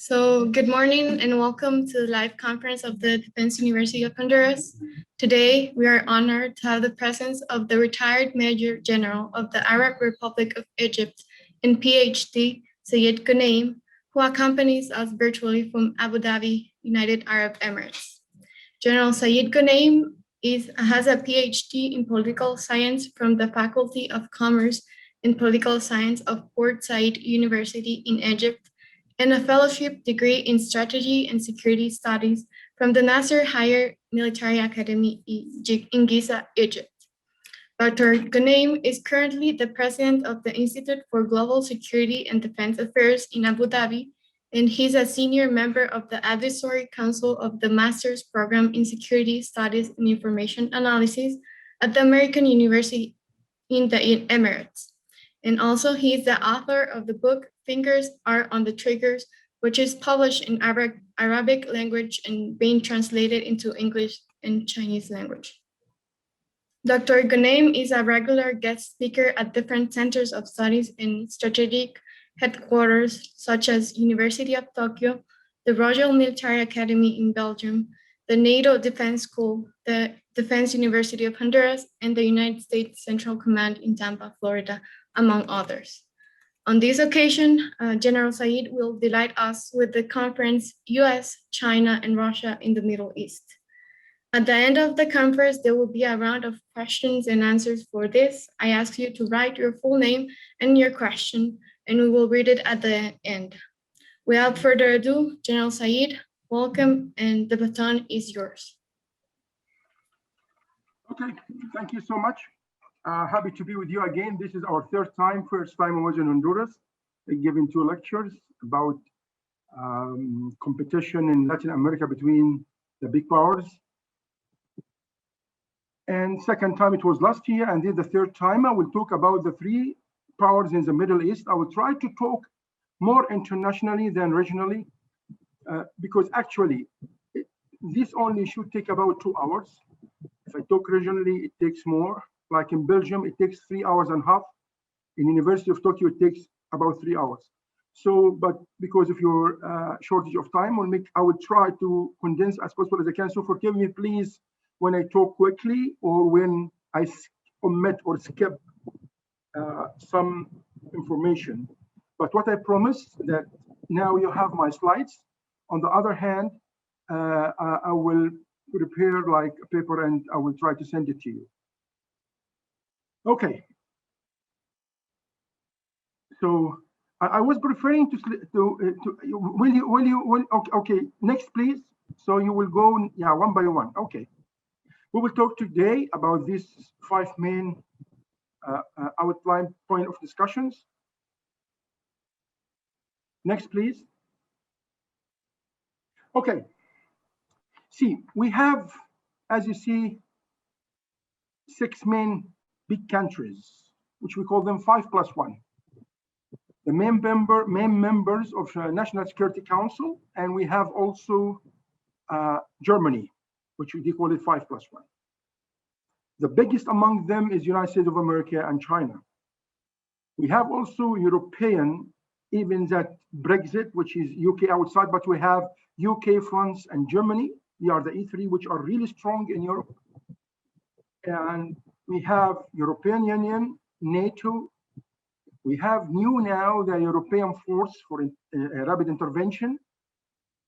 Good morning and welcome to the live conference of the Defense University of Honduras. Today, we are honored to have the presence of the retired Major General of the Arab Republic of Egypt and PhD, Sayed Ghoneim, who accompanies us virtually from Abu Dhabi, United Arab Emirates. General Sayed Ghoneim has a PhD in political science from the Faculty of Commerce and Political Science of Port Said University in Egypt and a fellowship degree in strategy and security studies from the Nasser Higher Military Academy in Giza, Egypt. Dr. Ghoneim is currently the president of the Institute for Global Security and Defense Affairs in Abu Dhabi, and he's a senior member of the Advisory Council of the Master's Program in Security Studies and Information Analysis at the American University in the Emirates. And also, he is the author of the book Fingers Are on the Triggers, which is published in Arabic language and being translated into English and Chinese language. Dr. Ghoneim is a regular guest speaker at different centers of studies and strategic headquarters, such as University of Tokyo, the Royal Military Academy in Belgium, the NATO Defense School, the Defense University of Honduras, and the United States Central Command in Tampa, Florida, among others. On this occasion, General Sayed will delight us with the conference US, China, and Russia in the Middle East. At the end of the conference, there will be a round of questions and answers. For this, I ask you to write your full name and your question, and we will read it at the end. Without further ado, General Sayed, welcome, and the baton is yours. Okay, thank you so much. Happy to be with you again. This is our first time I was in Honduras, giving 2 lectures about competition in Latin America between the big powers. And second time it was last year, and then the third time I will talk about the 3 powers in the Middle East. I will try to talk more internationally than regionally, because actually this only should take about 2 hours. If I talk regionally, it takes more. Like in Belgium, it takes 3 hours and a half. In University of Tokyo, it takes about 3 hours. So, but because of your shortage of time, I will try to condense as possible as I can. So forgive me, please, when I talk quickly or when I omit or skip some information. But what I promise that now you have my slides. On the other hand, I will prepare like a paper and I will try to send it to you. Okay. So I was preferring okay, next please. So you will go, yeah, one by one. Okay. We will talk today about these 5 main outline point of discussions. Next, please. Okay. See, we have, as you see, 6 main big countries, which we call them 5+1. The main members of the National Security Council, and we have also Germany, which we call it 5+1. The biggest among them is United States of America and China. We have also European, even that Brexit, which is UK outside, but we have UK, France, and Germany. They are the E3, which are really strong in Europe. And we have European Union, NATO. We have new now the European Force for Rapid Intervention,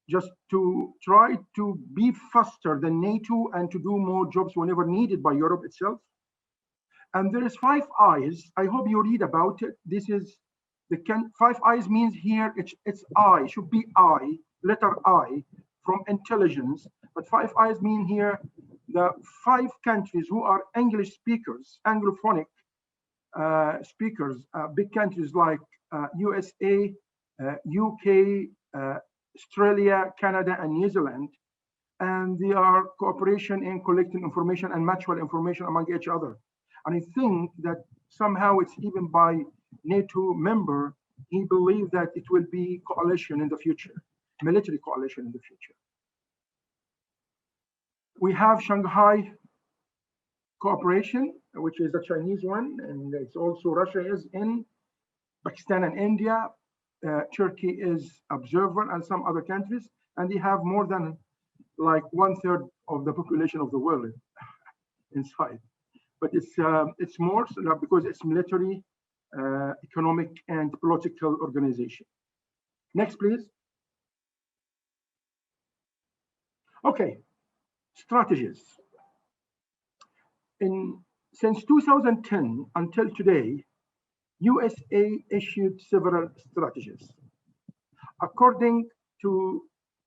just to try to be faster than NATO and to do more jobs whenever needed by Europe itself. And there is 5 eyes. I hope you read about it. This is the 5 eyes means here it's I, should be I, letter I, from intelligence. But 5 eyes mean here the 5 countries who are English speakers, Anglophonic speakers, big countries like USA, UK, Australia, Canada, and New Zealand. And they are cooperation in collecting information and mutual information among each other. And I think that somehow it's even by NATO member, he believed that it will be coalition in the future, military coalition in the future. We have Shanghai cooperation, which is the Chinese one, and it's also Russia is in, Pakistan and India, Turkey is observer and some other countries, and they have more than like 1/3 of the population of the world inside. But it's more so now because it's military, economic, and political organization. Next, please. Okay, strategies. Since 2010 until today, USA issued several strategies. According to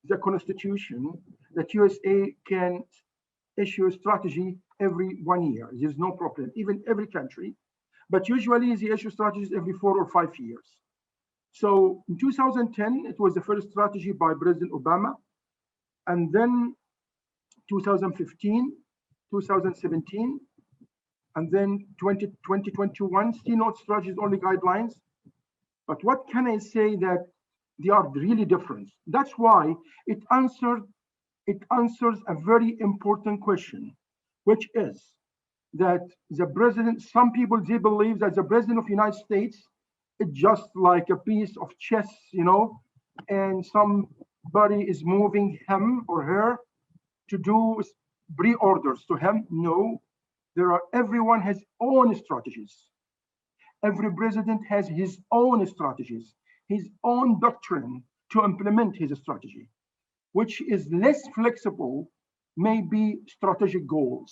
the Constitution, that USA can issue a strategy every 1 year. There's no problem, even every country. But usually they issue strategies every 4 or 5 years. So in 2010, it was the first strategy by President Obama. And then 2015, 2017, and then 2021, still not strategies, only guidelines. But what can I say that they are really different? That's why it answers a very important question, which is that the president, some people, they believe that the president of the United States is just like a piece of chess, and somebody is moving him or her to do pre-orders to him. No, everyone has own strategies. Every president has his own strategies, his own doctrine to implement his strategy, which is less flexible, maybe strategic goals.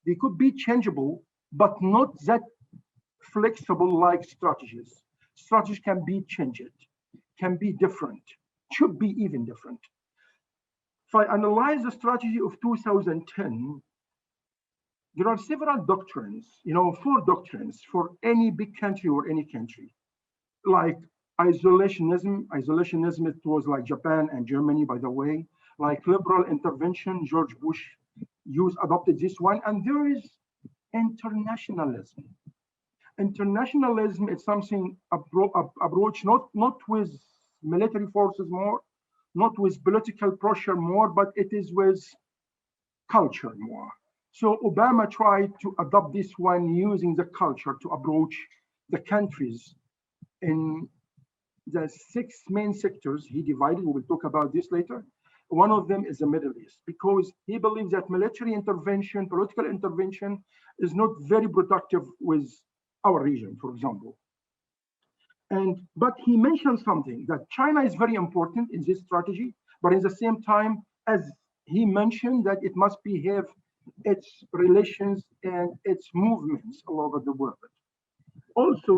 They could be changeable, but not that flexible like strategies. Strategies can be changed, can be different, should be even different. If I analyze the strategy of 2010, there are several doctrines, 4 doctrines for any big country or any country. Like isolationism, it was like Japan and Germany, by the way. Like liberal intervention, George Bush adopted this one. And there is internationalism. Internationalism is something approach not with military forces more, not with political pressure more, but it is with culture more. So Obama tried to adopt this one using the culture to approach the countries in the 6 main sectors he divided. We will talk about this later. One of them is the Middle East, because he believes that military intervention, political intervention is not very productive with our region, for example. But he mentioned something, that China is very important in this strategy, but at the same time, as he mentioned, that it must behave its relations and its movements all over the world. Also,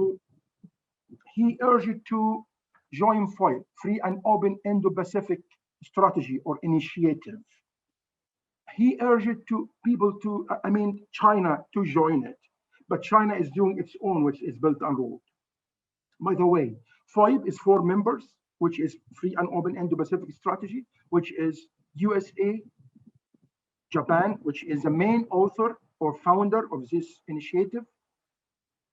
he urged to join FOIP, Free and Open Indo-Pacific Strategy or Initiative. He urged China to join it, but China is doing its own, which is built on road. By the way, FOIP is 4 members, which is Free and Open Indo-Pacific Strategy, which is USA, Japan, which is the main author or founder of this initiative,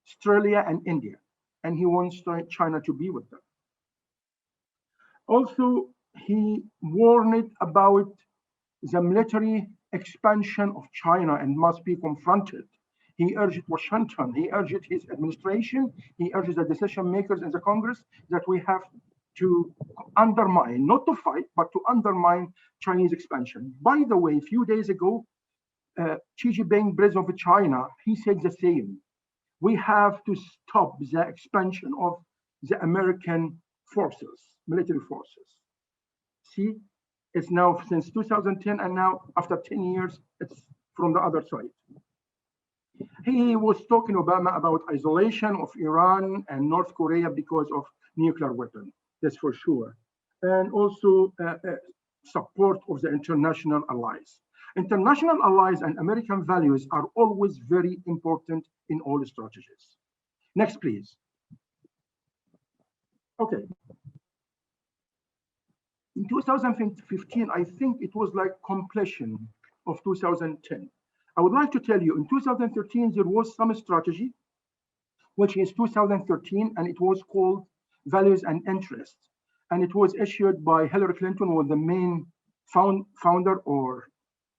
Australia and India, and he wants China to be with them. Also, he warned about the military expansion of China and must be confronted. He urged Washington, he urged his administration, he urged the decision makers in the Congress that we have to undermine, not to fight, but to undermine Chinese expansion. By the way, a few days ago, Xi Jinping, president of China, he said the same. We have to stop the expansion of the American forces, military forces. See, it's now since 2010, and now after 10 years, it's from the other side. He was talking Obama about isolation of Iran and North Korea because of nuclear weapon, that's for sure. And also support of the international allies. International allies and American values are always very important in all strategies. Next, please. Okay. In 2015, I think it was like completion of 2010. I would like to tell you, in 2013, there was some strategy, which is 2013, and it was called Values and Interests. And it was issued by Hillary Clinton, who was the main founder or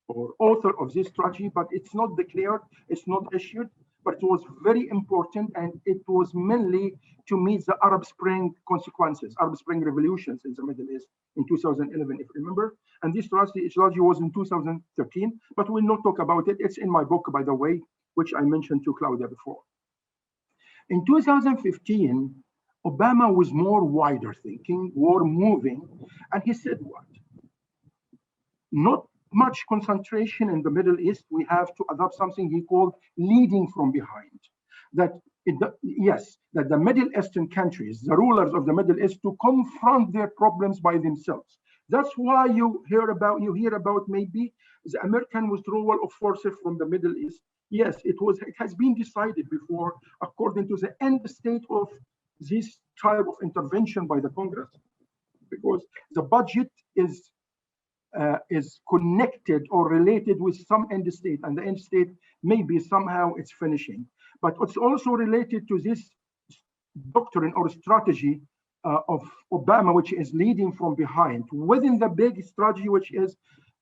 author of this strategy, but it's not declared, it's not issued. but it was very important, and it was mainly to meet the Arab Spring consequences, Arab Spring revolutions in the Middle East in 2011, if you remember. And this strategy was in 2013, but we'll not talk about it. It's in my book, by the way, which I mentioned to Claudia before. In 2015, Obama was more wider thinking, more moving, and he said what? Not much concentration in the Middle East. We have to adopt something he called leading from behind. That that the Middle Eastern countries, the rulers of the Middle East, to confront their problems by themselves. That's why you hear about maybe the American withdrawal of forces from the Middle East. Yes, it has been decided before according to the end state of this type of intervention by the Congress, because the budget is connected or related with some end state, and the end state maybe somehow it's finishing. But it's also related to this doctrine or strategy of Obama, which is leading from behind within the big strategy, which is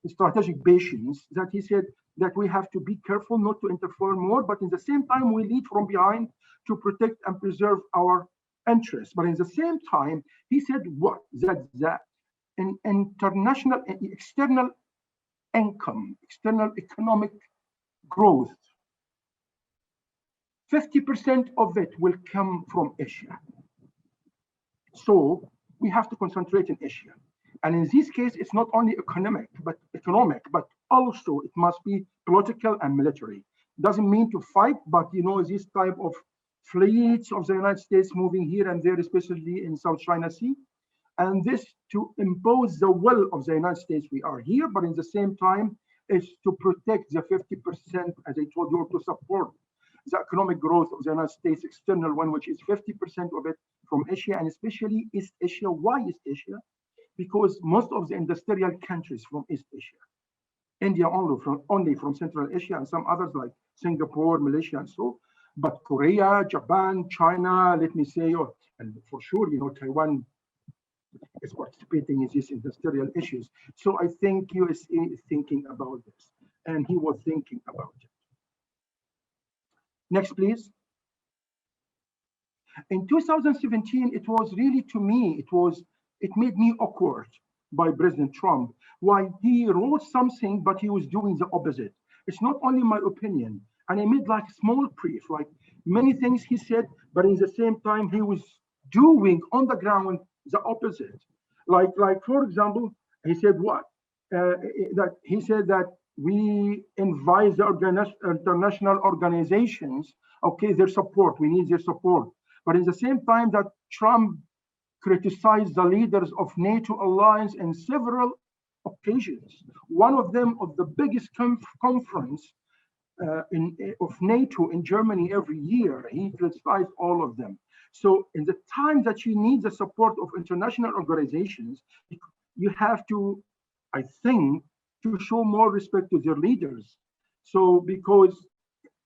strategic patience, that he said that we have to be careful not to interfere more, but in the same time, we lead from behind to protect and preserve our interests. But in the same time, he said what? That in international external income, external economic growth, 50% of it will come from Asia. So we have to concentrate in Asia. And in this case, it's not only economic, but also it must be political and military. Doesn't mean to fight, but this type of fleets of the United States moving here and there, especially in South China Sea. And this to impose the will of the United States. We are here, but in the same time, is to protect the 50%, as I told you, to support the economic growth of the United States, external one, which is 50% of it from Asia, and especially East Asia. Why East Asia? Because most of the industrial countries from East Asia, India only from Central Asia, and some others like Singapore, Malaysia, and so. But Korea, Japan, China, let me say, and for sure, Taiwan is participating in these industrial issues. So I think USA is thinking about this, and he was thinking about it. Next, please. In 2017, it was really, to me, it made me awkward by President Trump. Why he wrote something, but he was doing the opposite. It's not only my opinion. And I made like a small brief, like many things he said, but in the same time, he was doing on the ground the opposite. Like for example, he said what? That he said that we invite the international organizations, okay, their support. We need their support. But in the same time that Trump criticized the leaders of NATO alliance in several occasions. One of them of the biggest conference of NATO in Germany every year. He criticized all of them. So in the time that you need the support of international organizations, you have to, I think, to show more respect to their leaders. So because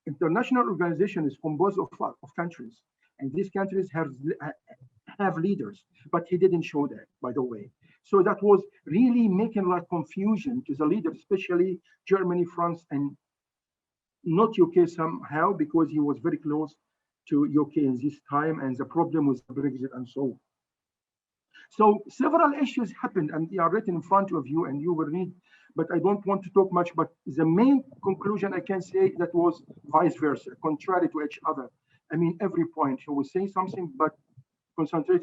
international organization is composed of countries, and these countries have leaders, but he didn't show that, by the way. So that was really making like confusion to the leaders, especially Germany, France, and not UK somehow, because he was very close to UK in this time, and the problem was Brexit and so on. So several issues happened, and they are written in front of you, and you will read, but I don't want to talk much. But the main conclusion I can say that was vice versa, contrary to each other. I mean, every point he will say something, but concentrate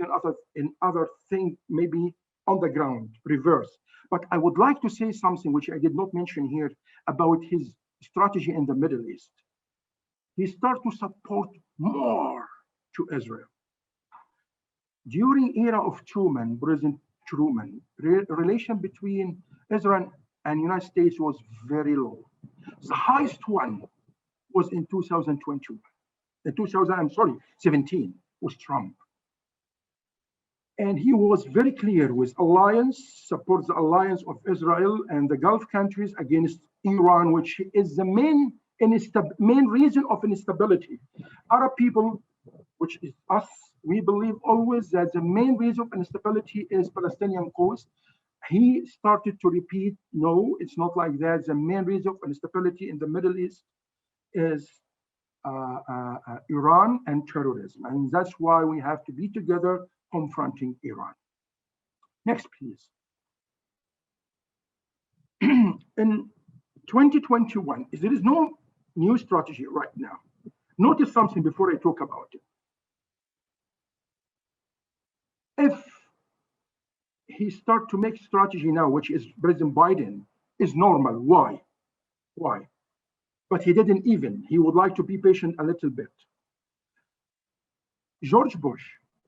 in other thing, maybe on the ground, reverse. But I would like to say something which I did not mention here about his strategy in the Middle East. He started to support more to Israel. During era of Truman, President Truman, relation between Israel and United States was very low. The highest one was in 2021. 17 was Trump. And he was very clear with supports the alliance of Israel and the Gulf countries against Iran, which is the main reason of instability. Arab people, which is us, we believe always that the main reason of instability is Palestinian cause. He started to repeat, no, it's not like that. The main reason of instability in the Middle East is Iran and terrorism. And that's why we have to be together confronting Iran. Next, please. In 2021, there is no new strategy right now. Notice something before I talk about it. If he start to make strategy now, which is President Biden, is normal. Why? Why? But he didn't even. He would like to be patient a little bit. George Bush,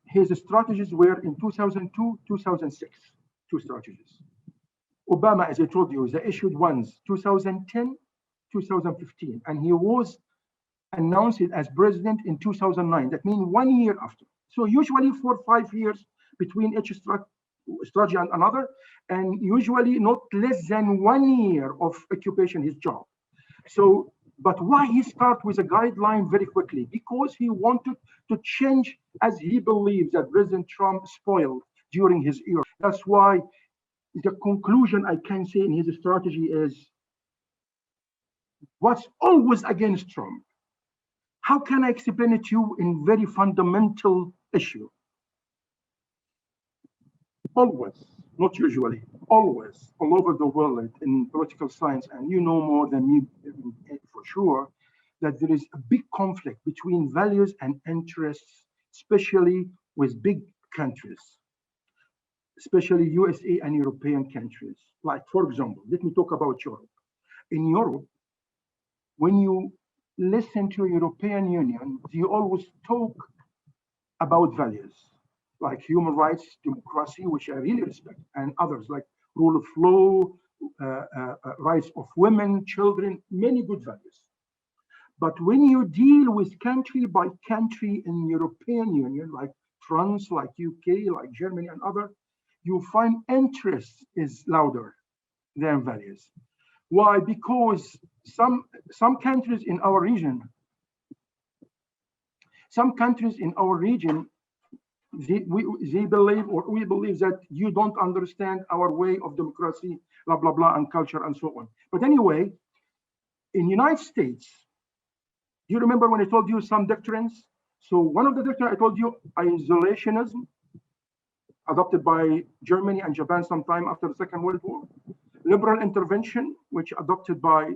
his strategies were in 2002, 2006, two strategies. Obama, as I told you, they issued ones 2010, 2015, and he was announced as president in 2009. That means 1 year after. So usually 4 or 5 years between each strategy and another, and usually not less than 1 year of occupation his job. So, but why he start with a guideline very quickly? Because he wanted to change, as he believes that President Trump spoiled during his era. That's why the conclusion I can say in his strategy is what's always against Trump. How can I explain it to you in very fundamental issue? Always, not usually, always, all over the world in political science, and you know more than me for sure, that there is a big conflict between values and interests, especially with big countries, especially USA and European countries. Like, for example, let me talk about Europe. In Europe, when you listen to European Union, they always talk about values like human rights, democracy, which I really respect, and others like rule of law, rights of women, children, many good values. But when you deal with country by country in European Union, like France, like UK, like Germany and other, you find interest is louder than values. Why? Because some countries in our region, they believe, or we believe, that you don't understand our way of democracy, blah, blah, blah, and culture and so on. But anyway, in United States, do you remember when I told you some doctrines? So one of the doctrines I told you, isolationism, adopted by Germany and Japan sometime after the Second World War. Liberal intervention, which adopted by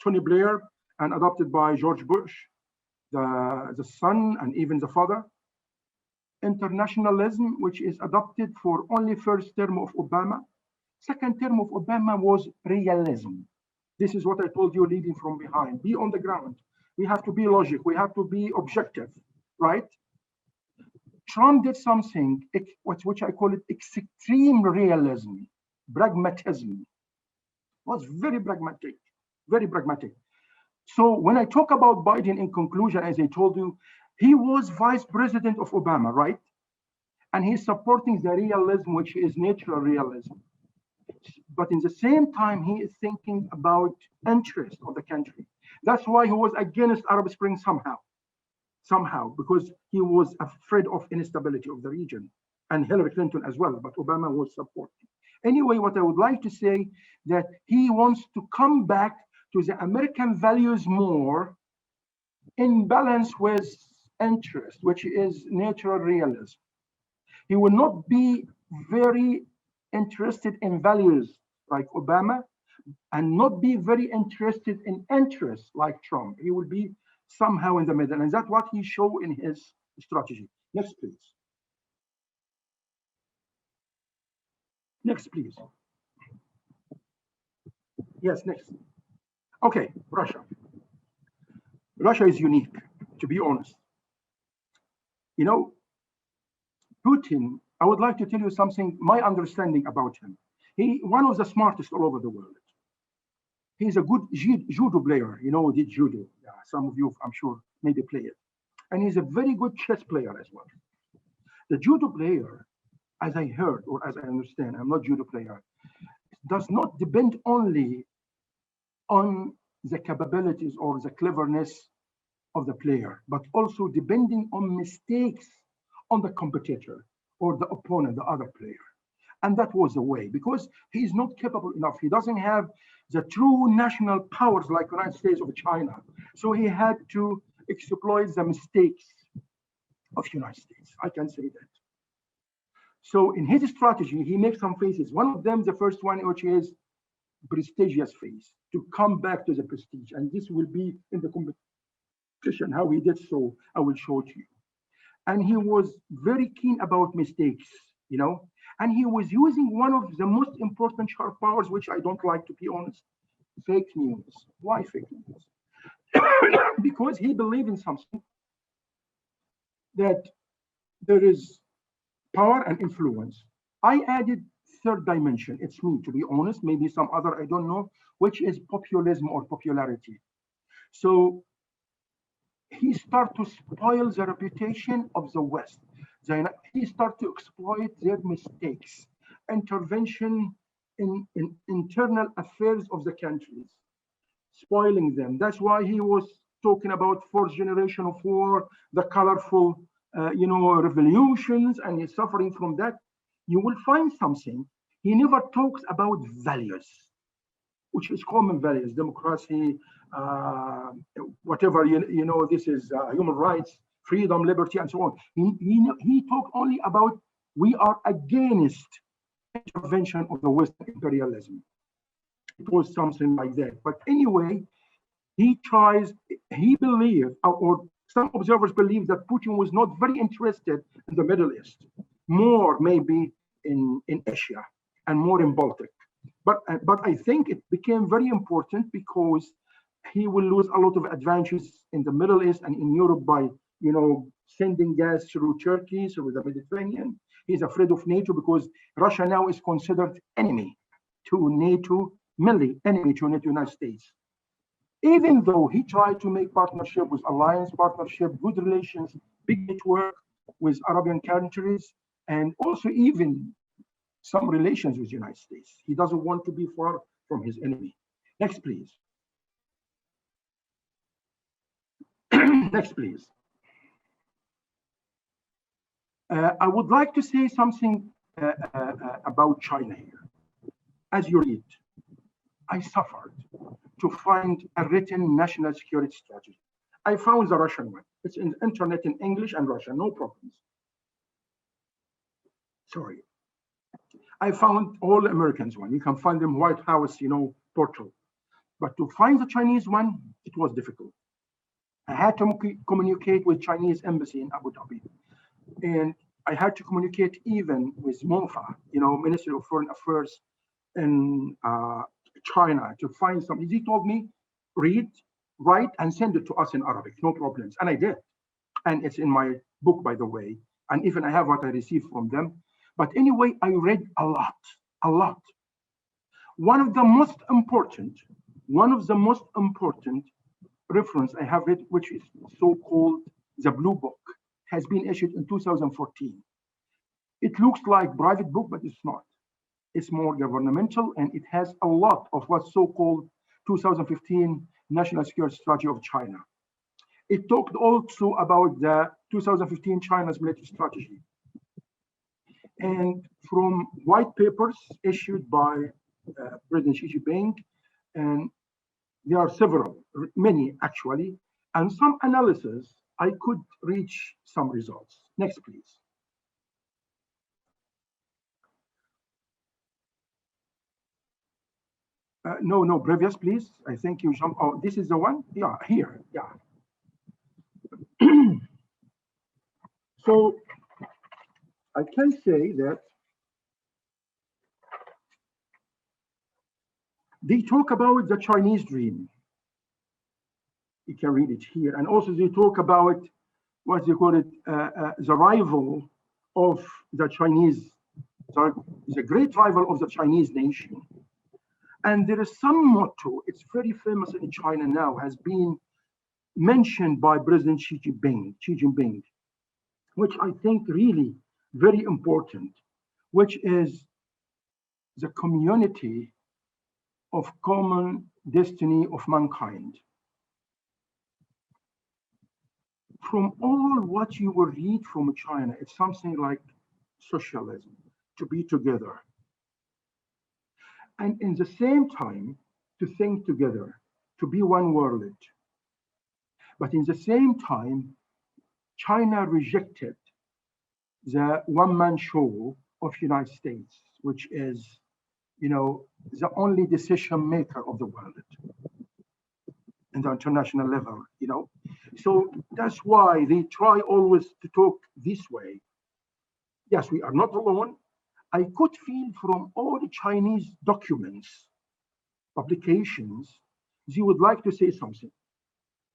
Tony Blair and adopted by George Bush, the son and even the father. Internationalism, which is adopted for only first term of Obama. Second term of Obama was realism. This is what I told you, leading from behind. Be on the ground. We have to be logic. We have to be objective, right? Trump did something, which I call it extreme realism, pragmatism. Was very pragmatic, very pragmatic. So when I talk about Biden, in conclusion, as I told you, he was vice president of Obama, right? And he's supporting the realism, which is natural realism. But in the same time, he is thinking about interest of the country. That's why he was against Arab Spring somehow, because he was afraid of instability of the region, and Hillary Clinton as well, but Obama was supporting. Anyway, what I would like to say, that he wants to come back to the American values more in balance with interest, which is natural realism. He will not be very interested in values like Obama, and not be very interested in interests like Trump. He will be somehow in the middle, and that's what he showed in his strategy. Next, please. Next, please. Yes, next. Okay, Russia. Russia is unique, to be honest. You know, Putin, I would like to tell you something, my understanding about him. He one of the smartest all over the world. He's a good judo player, you know, did judo. Yeah, some of you, I'm sure, maybe play it. And he's a very good chess player as well. The judo player, as I heard, or as I understand, I'm not judo player, does not depend only on the capabilities or the cleverness of the player, but also depending on mistakes on the competitor or the opponent, the other player. And that was the way, because he is not capable enough. He doesn't have the true national powers like the United States of China. So he had to exploit the mistakes of the United States. I can say that. So in his strategy, he makes some phases. One of them, the first one, which is prestigious phase, to come back to the prestige. And this will be in the competition. How he did so, I will show to you. And he was very keen about mistakes, you know, and he was using one of the most important sharp powers, which I don't like, to be honest, fake news. Why fake news? Because he believed in something, that there is power and influence. I added third dimension. It's me, to be honest, maybe some other, I don't know, which is populism or popularity. So he started to spoil the reputation of the West. He started to exploit their mistakes, intervention in internal affairs of the countries, spoiling them. That's why he was talking about fourth generation of war, the colorful, revolutions, and he's suffering from that. You will find something. He never talks about values, which is common values, democracy, uh, whatever, this is human rights, freedom, liberty, and so on. He talked only about we are against intervention of the Western imperialism. It was something like that. But anyway, he believed, or some observers believe, that Putin was not very interested in the Middle East, more maybe in Asia and more in Baltic. But I think it became very important because he will lose a lot of advantages in the Middle East and in Europe by sending gas through Turkey, through the Mediterranean. He's afraid of NATO because Russia now is considered enemy to NATO, mainly enemy to NATO, United States. Even though he tried to make partnership with alliance partnership, good relations, big network with Arabian countries, and also even some relations with the United States. He doesn't want to be far from his enemy. Next, please. Next, please. I would like to say something about China here. As you read, I suffered to find a written national security strategy. I found the Russian one. It's in the internet in English and Russian, no problems. Sorry. I found all the Americans one. You can find them White House, portal. But to find the Chinese one, it was difficult. I had to communicate with Chinese embassy in Abu Dhabi. And I had to communicate even with MOFA, Ministry of Foreign Affairs in China, to find something. He told me, read, write, and send it to us in Arabic, no problems. And I did. And it's in my book, by the way. And even I have what I received from them. But anyway, I read a lot. One of the most important reference I have read, which is so-called the Blue Book, has been issued in 2014. It looks like private book, but it's not. It's more governmental, and it has a lot of what's so-called 2015 National Security Strategy of China. It talked also about the 2015 China's military strategy. And from white papers issued by President Xi Jinping, and there are many actually, and some analysis, I could reach some results. Next, please. No, previous, please. I think you jump. Oh, this is the one? Yeah, here, yeah. So I can say that they talk about the Chinese dream. You can read it here. And also they talk about what they call it, the rival of the Chinese, the great rival of the Chinese nation. And there is some motto, it's very famous in China now, has been mentioned by President Xi Jinping, which I think really very important, which is the community of common destiny of mankind. From all what you will read from China, it's something like socialism, to be together, and in the same time to think together, to be one world. But in the same time, China rejected the one-man show of United States, which is, the only decision maker of the world in the international level, So that's why they try always to talk this way. Yes, we are not alone. I could feel from all the Chinese documents, publications, they would like to say something.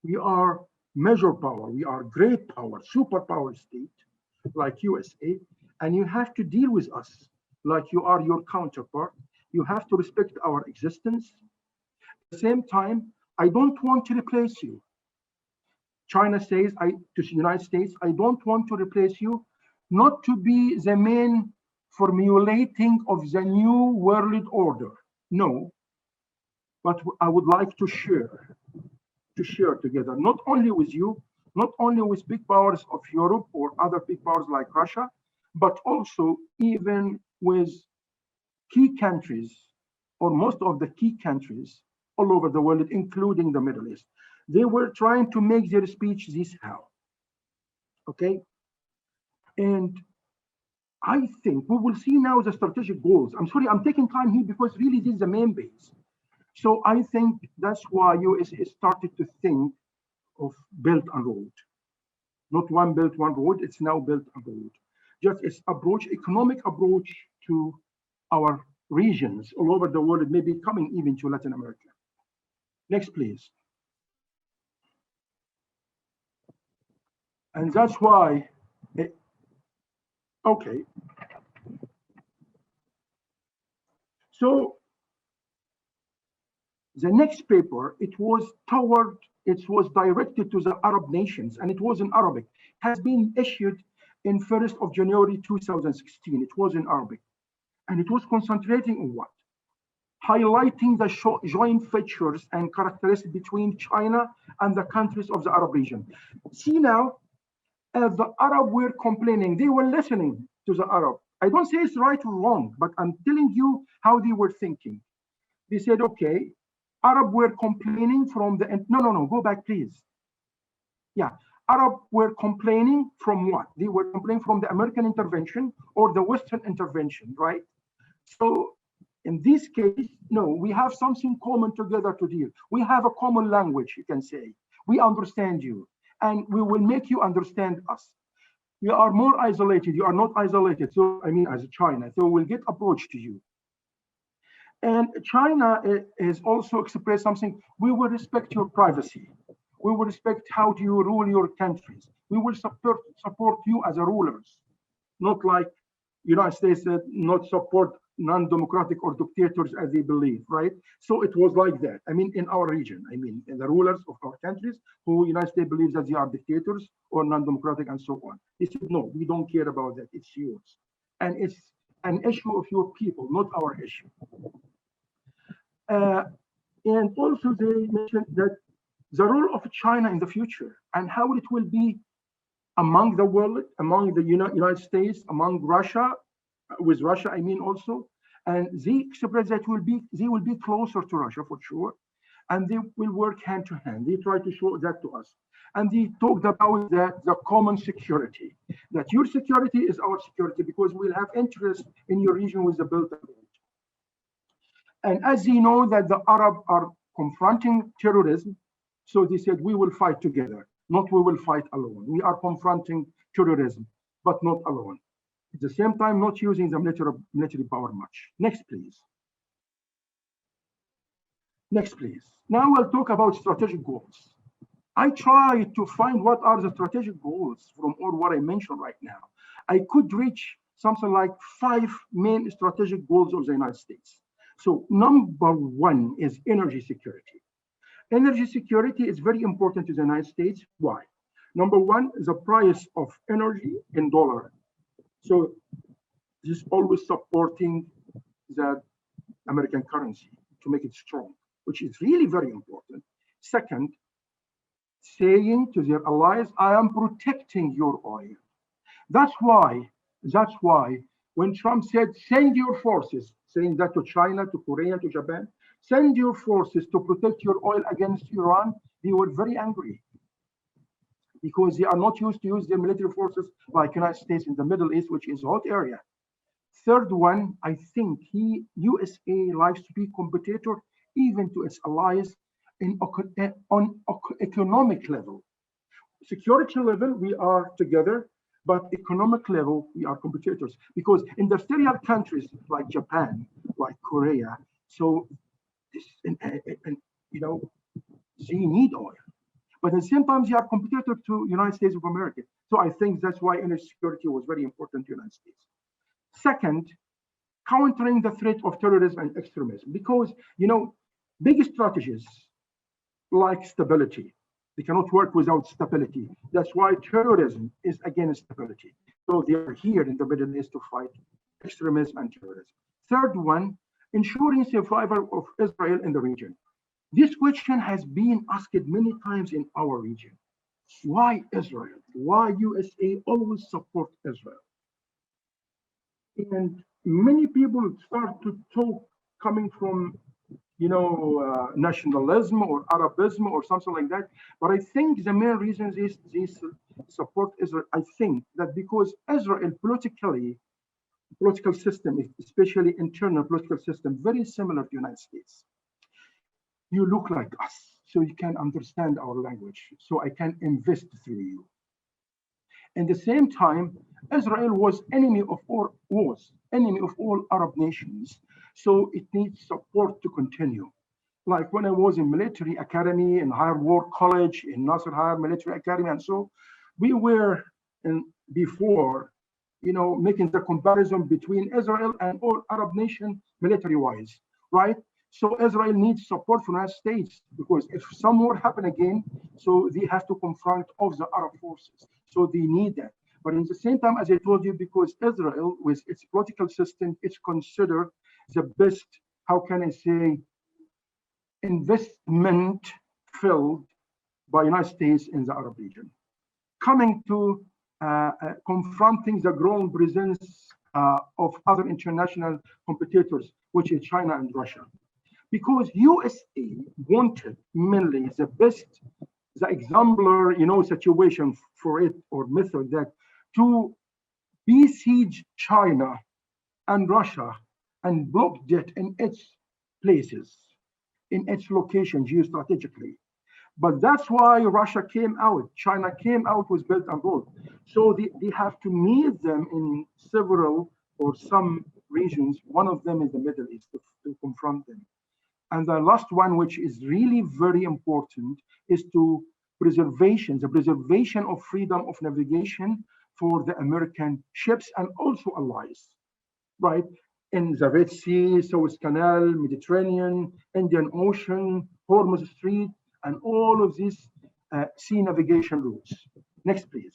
We are major power, we are great power, superpower state, like USA, and you have to deal with us like you are your counterpart. You have to respect our existence. At the same time, I don't want to replace you. China says to the United States, I don't want to replace you, not to be the main formulating of the new world order. No, but I would like to share together, not only with you, not only with big powers of Europe or other big powers like Russia, but also even with key countries, or most of the key countries all over the world, including the Middle East. They were trying to make their speech this how. Okay? And I think we will see now the strategic goals. I'm sorry, I'm taking time here because really this is the main base. So I think that's why US started to think of Belt and Road. Not one belt, one road, it's now Belt and Road. Just its approach, economic approach to our regions all over the world, maybe coming even to Latin America. Next, please. And that's why, okay. So the next paper, it was directed to the Arab nations, and it was in Arabic, has been issued in 1st of January 2016. It was in Arabic. And it was concentrating on what? Highlighting the joint features and characteristics between China and the countries of the Arab region. See now, as the Arab were complaining, they were listening to the Arab. I don't say it's right or wrong, but I'm telling you how they were thinking. They said, okay, Arab were complaining from the, no, go back, please. Yeah, Arab were complaining from what? They were complaining from the American intervention or the Western intervention, right? So in this case, no, we have something common together to deal. We have a common language, you can say. We understand you, and we will make you understand us. We are more isolated. You are not isolated. So, I mean, as China, so we'll get approach to you. And China has also expressed something. We will respect your privacy. We will respect how do you rule your countries. We will support you as a rulers, not like United States not support non-democratic or dictators as they believe, right? So it was like that. I mean, in our region, I mean, in the rulers of our countries who United States believes that they are dictators or non-democratic and so on. They said, no, we don't care about that. It's yours. And it's an issue of your people, not our issue. And also they mentioned that the role of China in the future and how it will be among the world, among the United States, among Russia, with Russia, I mean also, and they express that they will be closer to Russia for sure, and they will work hand to hand. They try to show that to us. And they talked about that the common security, that your security is our security because we'll have interest in your region with the Belt and Road. And as they know that the Arab are confronting terrorism, so they said, we will fight together, not we will fight alone. We are confronting terrorism, but not alone. At the same time, not using the military power much. Next, please. Next, please. Now we'll talk about strategic goals. I tried to find what are the strategic goals from all what I mentioned right now. I could reach something like 5 main strategic goals of the United States. So number 1 is energy security. Energy security is very important to the United States. Why? Number 1 is the price of energy in dollar. So this is always supporting the American currency to make it strong, which is really very important. Second, saying to their allies, I am protecting your oil. That's why when Trump said, send your forces, saying that to China, to Korea, to Japan. Send your forces to protect your oil against Iran. They were very angry because they are not used to use their military forces like United States in the Middle East, which is a hot area. Third one, I think USA likes to be competitor even to its allies on economic level. Security level, we are together, but economic level, we are competitors. Because industrial countries like Japan, like Korea, so this, and you know, they need oil. But at the same time, they are competitor to United States of America. So I think that's why energy security was very important to the United States. Second, countering the threat of terrorism and extremism. Because, big strategies like stability, they cannot work without stability. That's why terrorism is against stability. So they are here in the Middle East to fight extremism and terrorism. Third one, ensuring survival of Israel in the region. This question has been asked many times in our region. Why Israel? Why USA always support Israel? And many people start to talk coming from, nationalism or Arabism or something like that. But I think the main reason is this support Israel. I think that because Israel political system, especially internal political system, very similar to the United States. You look like us, so you can understand our language, so I can invest through you. At the same time, Israel was enemy of all Arab nations, so it needs support to continue. Like when I was in military academy, in Higher War College, in Nasser Higher Military Academy, and so we were before, making the comparison between Israel and all Arab nations military-wise, right? So Israel needs support from the United States because if some war happen again, so they have to confront all the Arab forces. So they need that. But at the same time, as I told you, because Israel, with its political system, it's considered the best, how can I say, investment filled by United States in the Arab region. Coming to confronting the growing presence of other international competitors, which is China and Russia. Because USA wanted mainly the exemplar, situation for it or method that to besiege China and Russia and block it in its places, in its location geostrategically. But that's why Russia came out, China came out with Belt and Road. So they have to meet them in several or some regions. One of them is the Middle East to confront them. And the last one, which is really very important, is the preservation of freedom of navigation for the American ships and also allies, right? In the Red Sea, Suez Canal, Mediterranean, Indian Ocean, Hormuz Strait, and all of these sea navigation routes. Next, please.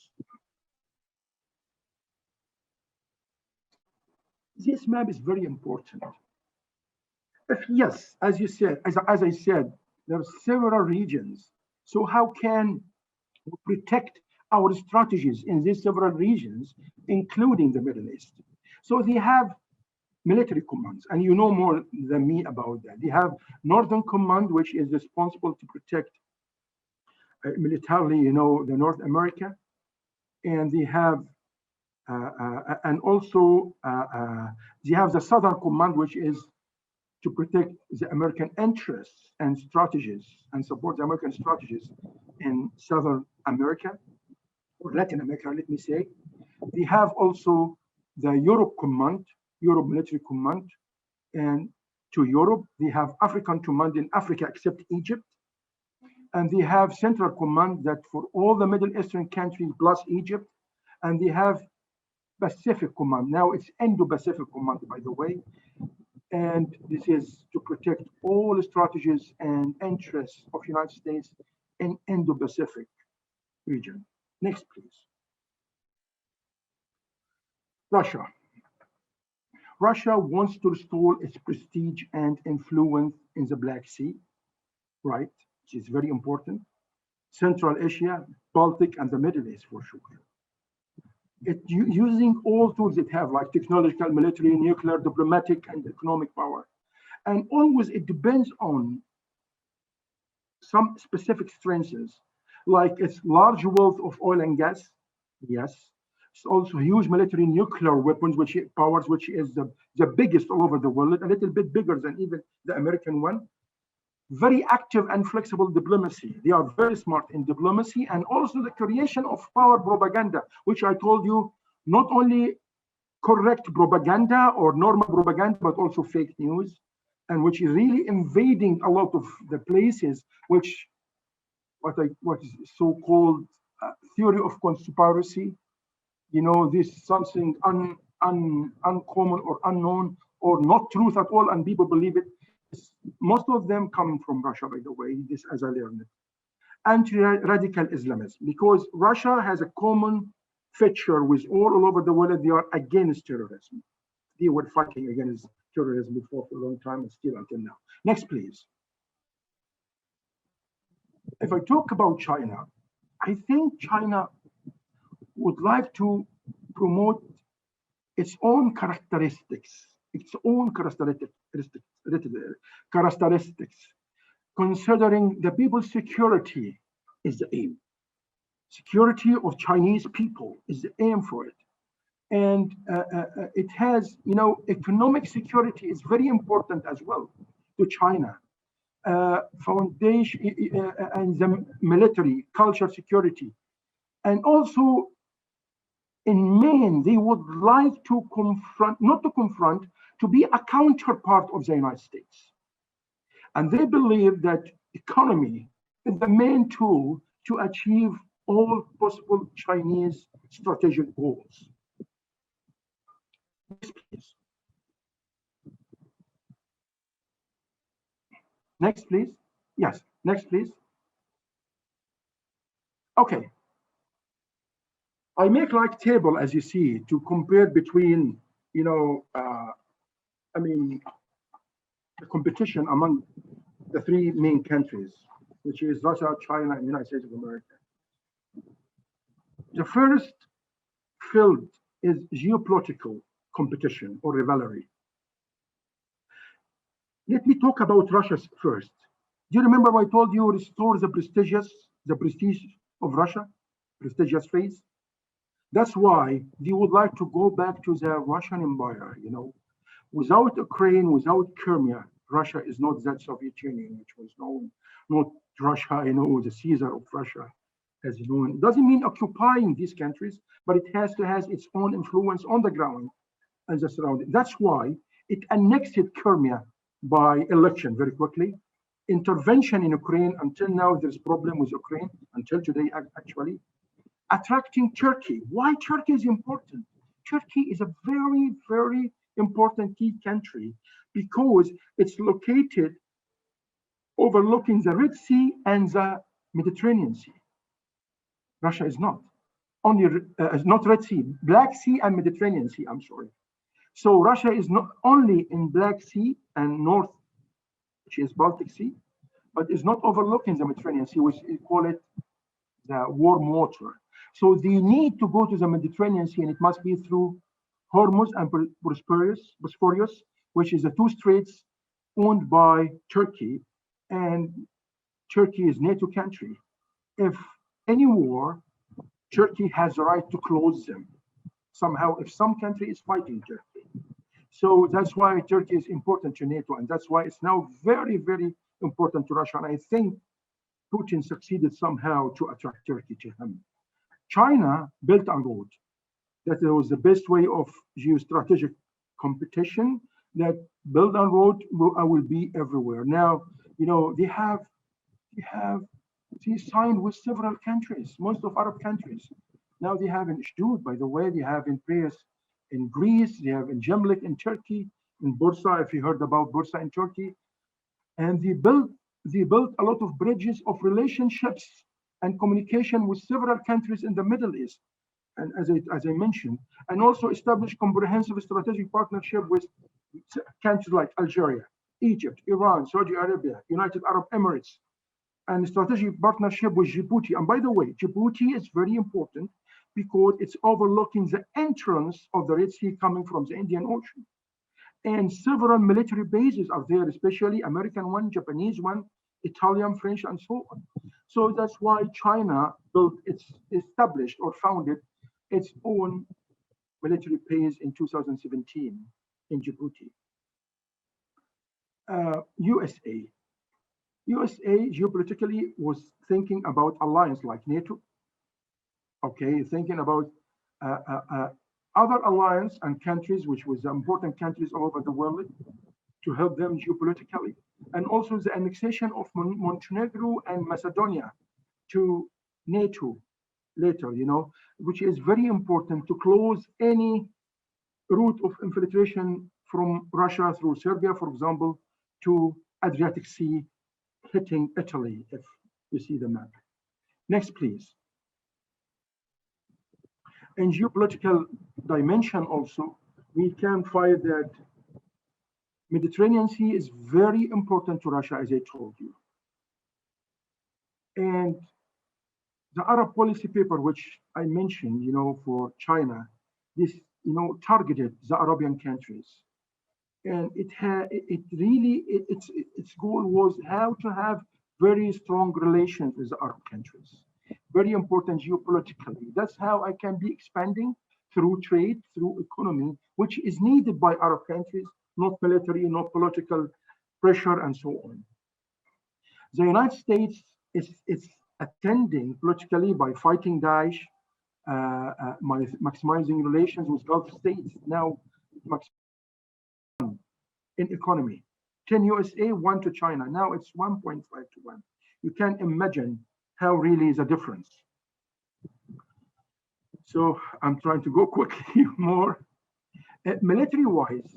This map is very important. Yes, as you said, as I said, there are several regions. So how can we protect our strategies in these several regions, including the Middle East? So they have military commands, and you know more than me about that. They have Northern Command, which is responsible to protect militarily, the North America, and they have, and also they have the Southern Command, which is to protect the American interests and strategies and support the American strategies in Southern America, or Latin America, let me say. They have also the Europe Command, Europe Military Command, and to Europe, they have African Command in Africa except Egypt. And they have Central Command that for all the Middle Eastern countries plus Egypt, and they have Pacific Command. Now it's Indo-Pacific Command, by the way. And this is to protect all strategies and interests of the United States in Indo-Pacific region. Next, please. Russia. Russia wants to restore its prestige and influence in the Black Sea, right? Which is very important. Central Asia, Baltic, and the Middle East for sure. using all tools it have, like technological, military, nuclear, diplomatic, and economic power. And always it depends on some specific strengths, like its large wealth of oil and gas. Yes. It's also huge military nuclear weapons, which powers, which is the biggest all over the world, a little bit bigger than even the American one. Very active and flexible diplomacy. They are very smart in diplomacy, and also the creation of power propaganda, which I told you, not only correct propaganda or normal propaganda, but also fake news, and which is really invading a lot of the places which what is so-called theory of conspiracy. This is something uncommon or unknown or not truth at all, and people believe it. Most of them coming from Russia, by the way, this as I learned it. Anti-radical Islamism, because Russia has a common feature with all over the world. They are against terrorism. They were fighting against terrorism before for a long time and still until now. Next, please. If I talk about China, I think China would like to promote its own characteristics, considering the people's security is the aim. Security of Chinese people is the aim for it. And it has, economic security is very important as well to China. Foundation and the military, culture security. And also, in main, they would like to to be a counterpart of the United States. And they believe that economy is the main tool to achieve all possible Chinese strategic goals. Next, please. Next, please. Yes, next, please. Okay. I make like table, as you see, to compare between, the competition among the three main countries, which is Russia, China, and the United States of America. The first field is geopolitical competition or rivalry. Let me talk about Russia first. Do you remember I told you restore the prestige of Russia, prestigious phase? That's why they would like to go back to the Russian Empire. Without Ukraine, without Crimea, Russia is not that Soviet Union, which was known, not Russia, the Caesar of Russia, as known. It doesn't mean occupying these countries, but it has to have its own influence on the ground and the surrounding. That's why it annexed Crimea by election very quickly. Intervention in Ukraine, until now there's problem with Ukraine, until today actually. Attracting Turkey. Why Turkey is important? Turkey is a very, very important key country because it's located overlooking the Red Sea and the Mediterranean Sea. Russia is not. Only not Red Sea, Black Sea and Mediterranean Sea, I'm sorry. So Russia is not only in Black Sea and North, which is Baltic Sea, but is not overlooking the Mediterranean Sea, which we call it the warm water. So they need to go to the Mediterranean Sea, and it must be through Hormuz and Bosphorus, which is the two straits owned by Turkey, and Turkey is NATO country. If any war, Turkey has the right to close them somehow if some country is fighting Turkey. So that's why Turkey is important to NATO, and that's why it's now very, very important to Russia. And I think Putin succeeded somehow to attract Turkey to him. China built a road that was the best way of geostrategic competition, that build a road will be everywhere. Now, they signed with several countries, most of Arab countries. Now they have in Ishdud, by the way, they have in Prius in Greece, they have in Gemlik in Turkey, in Bursa, if you heard about Bursa in Turkey. And they built a lot of bridges of relationships and communication with several countries in the Middle East, and as I mentioned, and also established comprehensive strategic partnership with countries like Algeria, Egypt, Iran, Saudi Arabia, United Arab Emirates, and strategic partnership with Djibouti. And by the way, Djibouti is very important because it's overlooking the entrance of the Red Sea coming from the Indian Ocean. And several military bases are there, especially American one, Japanese one, Italian, French, and so on. So that's why China built its established or founded its own military base in 2017 in Djibouti. USA. USA geopolitically was thinking about alliance like NATO, okay, thinking about uh, uh, uh, other alliance and countries, which was important countries all over the world, to help them geopolitically, and also the annexation of Montenegro and Macedonia to NATO later, which is very important to close any route of infiltration from Russia through Serbia, for example, to Adriatic Sea, hitting Italy, if you see the map. Next, please. In geopolitical dimension also, we can find that Mediterranean Sea is very important to Russia, as I told you. And the Arab policy paper, which I mentioned, for China, this, targeted the Arabian countries. And its goal was how to have very strong relations with the Arab countries. Very important geopolitically. That's how I can be expanding through trade, through economy, which is needed by Arab countries, not military, not political pressure, and so on. The United States is attending politically by fighting Daesh, maximizing relations with Gulf states, now in economy. 10 USA, 1 to China. Now it's 1.5 to 1. You can imagine how really is a difference. So I'm trying to go quickly more. Military-wise,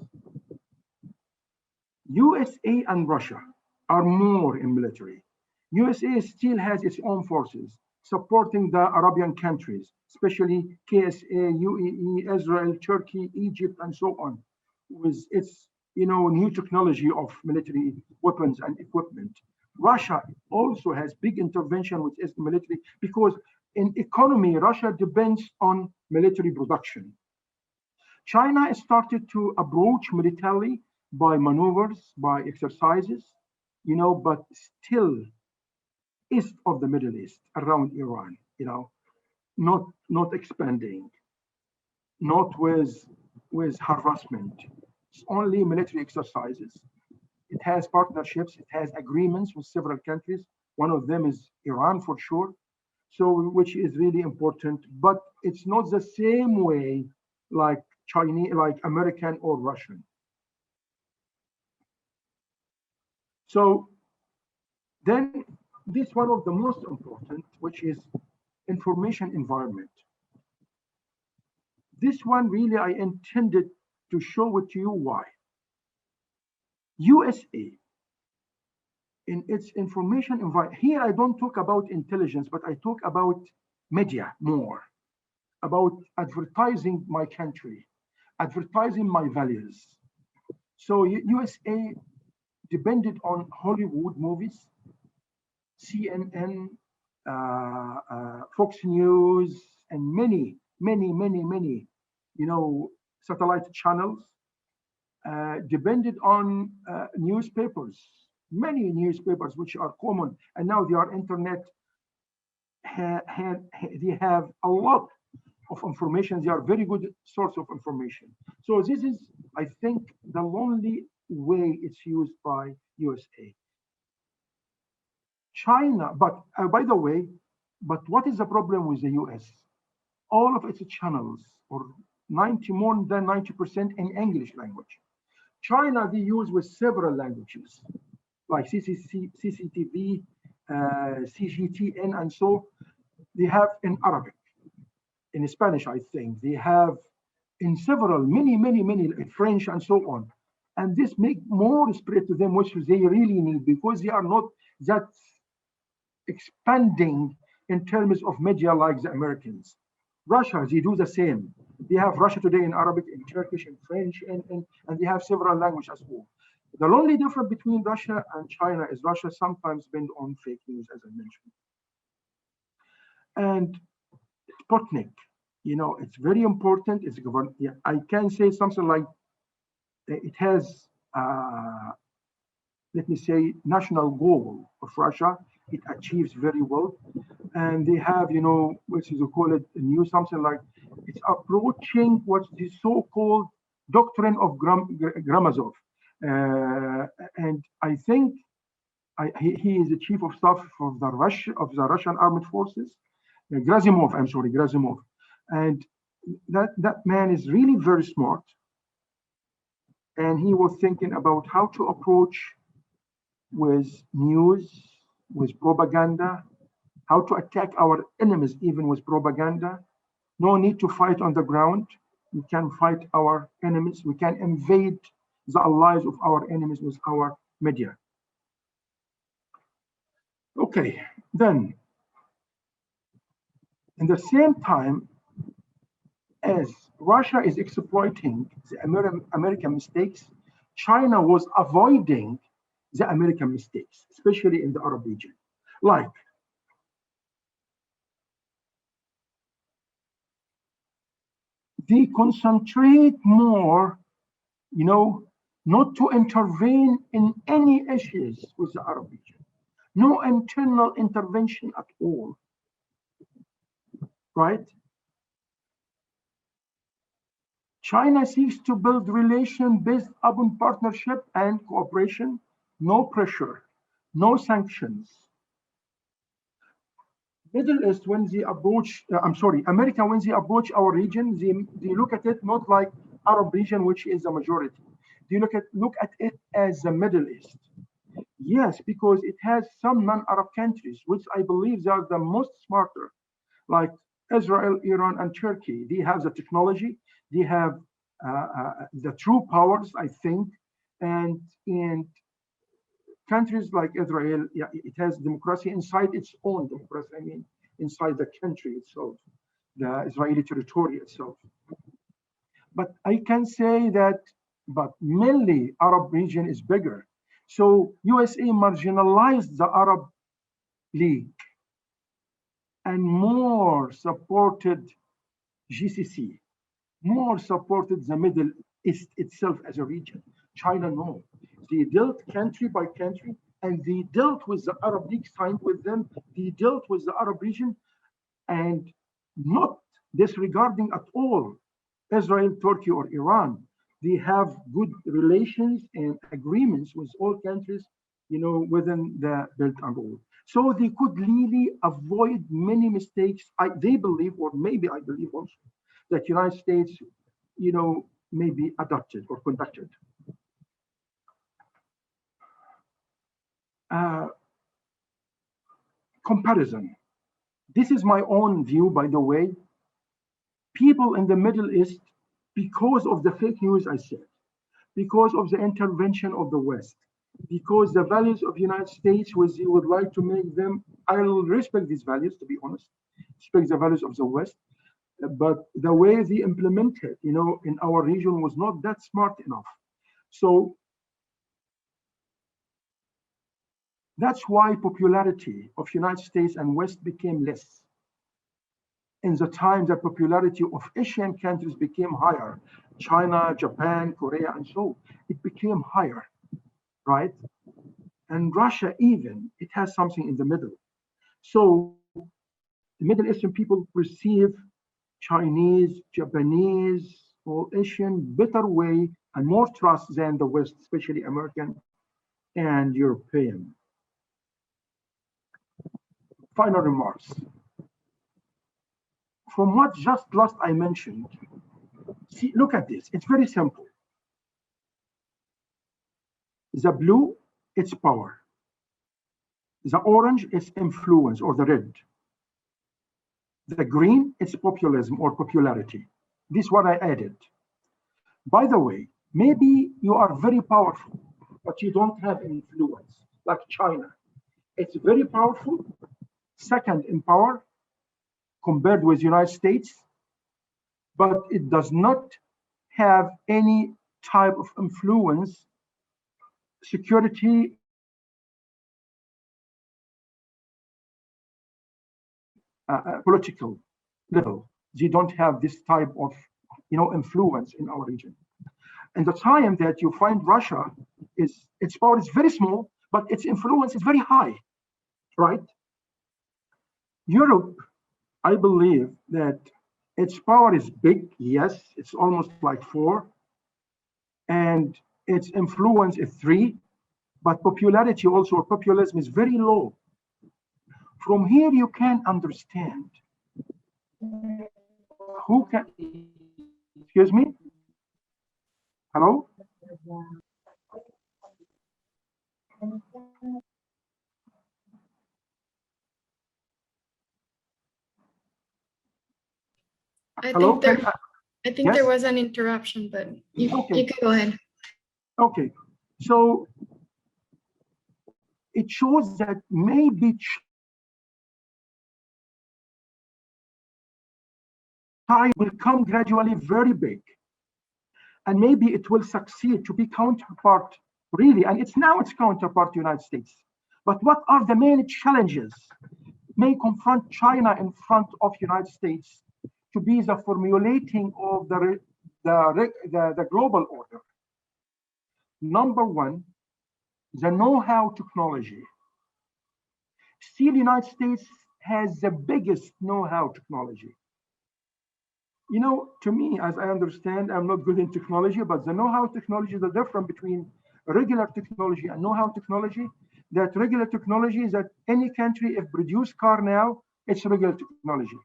USA and Russia are more in military. USA still has its own forces supporting the Arabian countries, especially KSA, UAE, Israel, Turkey, Egypt, and so on, with its new technology of military weapons and equipment. Russia also has big intervention with its military because in economy, Russia depends on military production. China started to approach militarily by maneuvers, by exercises, but still east of the Middle East, around Iran, not expanding, not with harassment. It's only military exercises. It has partnerships, it has agreements with several countries. One of them is Iran for sure. So, which is really important, but it's not the same way like Chinese, like American or Russian. So then this one of the most important, which is information environment. This one really I intended to show it to you why. USA in its information environment, here I don't talk about intelligence, but I talk about media more, about advertising my country, advertising my values. So USA depended on Hollywood movies, CNN, Fox News, and many, satellite channels, depended on newspapers, many newspapers which are common, and now they are internet. They have a lot of information. They are very good source of information. So this is, I think, the only way it's used by USA. China, but by the way, but what is the problem with the US? All of its channels, or more than 90% in English language. China, they use with several languages, like CCTV, CGTN, and so they have in Arabic, in Spanish, I think. They have in several, many, French, and so on. And this make more spread to them, which they really need, because they are not that expanding in terms of media like the Americans. Russia, they do the same. They have Russia Today in Arabic, in Turkish, in French, and they have several languages as well. The only difference between Russia and China is Russia sometimes bend on fake news, as I mentioned. And Sputnik. it's very important. It's yeah, I can say something like it has, let me say, national goal of Russia. It achieves very well, and they have, which is call it new something like it's approaching what's the so-called doctrine of Gramazov, and I think he is the chief of staff of the Russian armed forces, Grazimov. I'm sorry, Grazimov, and that man is really very smart, and he was thinking about how to approach with news, with propaganda, how to attack our enemies even with propaganda. No need to fight on the ground. We can fight our enemies. We can invade the allies of our enemies with our media. Okay, then, in the same time as Russia is exploiting the American mistakes, China was avoiding the American mistakes, especially in the Arab region. Like, they concentrate more, not to intervene in any issues with the Arab region. No internal intervention at all, right? China seeks to build relations based upon partnership and cooperation, no pressure, no sanctions. Middle East, when they approach, America, when they approach our region, they look at it not like Arab region, which is the majority. They look at it as the Middle East. Yes, because it has some non-Arab countries, which I believe they are the most smarter, like Israel, Iran, and Turkey. They have the technology, they have the true powers, I think, and countries like Israel, yeah, it has democracy inside its own democracy. I mean, inside the country itself, the Israeli territory itself. But I can say that, but mainly Arab region is bigger. So USA marginalized the Arab League and more supported GCC, more supported the Middle East itself as a region. China, no. They dealt country by country, and they dealt with the Arab League, signed with them. They dealt with the Arab region, and not disregarding at all Israel, Turkey, or Iran. They have good relations and agreements with all countries, within the Belt and Road. So they could really avoid many mistakes. They believe, or maybe I believe also, that United States, may be adopted or conducted. Uh, Comparison. This is my own view, by the way. People in the Middle East, because of the fake news I said, because of the intervention of the West, because the values of the United States, which you would like to make them, I will respect these values, to be honest, respect the values of the West, but the way they implemented, in our region was not that smart enough. So that's why popularity of United States and West became less. In the time that popularity of Asian countries became higher, China, Japan, Korea, and so, it became higher, right? And Russia even, it has something in the middle. So the Middle Eastern people perceive Chinese, Japanese, or Asian better way and more trust than the West, especially American and European. Final remarks. From what just last I mentioned, see, look at this. It's very simple. The blue, it's power. The orange is influence, or the red. The green, it's populism or popularity. This is what I added. By the way, maybe you are very powerful, but you don't have influence, like China. It's very powerful, second in power compared with United States, but it does not have any type of influence, security, political level. they don't have this type of, influence in our region. And the time that you find Russia its power is very small, but its influence is very high, right? Europe, I believe that its power is big, yes, it's almost like 4, and its influence is 3, but popularity also, or populism is very low. From here, you can understand who can, excuse me? Hello? I Hello? think there, I think there Yes? was an interruption, but you Okay. can go ahead. Okay. So it shows that maybe China will come gradually very big, and maybe it will succeed to be counterpart, really, and it's counterpart to the United States. But what are the main challenges may confront China in front of the United States to be the formulating of the global order? Number one, the know-how technology. Still, the United States has the biggest know-how technology. To me, as I understand, I'm not good in technology, but the know-how technology, the difference between regular technology and know-how technology, that regular technology is that any country, if produce car now, it's regular technology.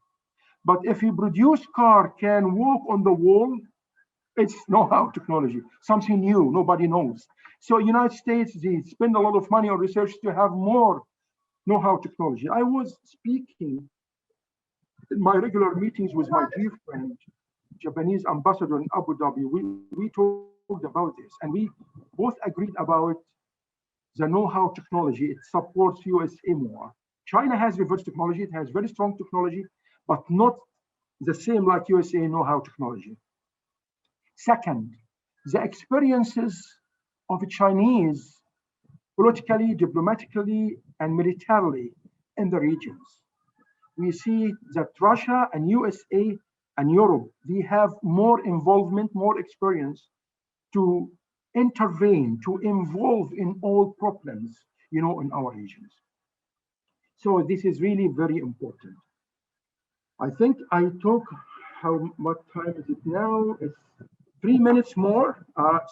But if you produce car can walk on the wall, it's know-how technology, something new, nobody knows. So United States, they spend a lot of money on research to have more know-how technology. I was speaking in my regular meetings with my dear friend, Japanese ambassador in Abu Dhabi. We talked about this, and we both agreed about the know-how technology. It supports USA more. China has reverse technology. It has very strong technology, but not the same like USA know-how technology. Second, the experiences of the Chinese politically, diplomatically, and militarily in the regions. We see that Russia and USA and Europe, they have more involvement, more experience to intervene, to involve in all problems, in our regions. So this is really very important. I think I talk, how much time is it now? It's 3 minutes more,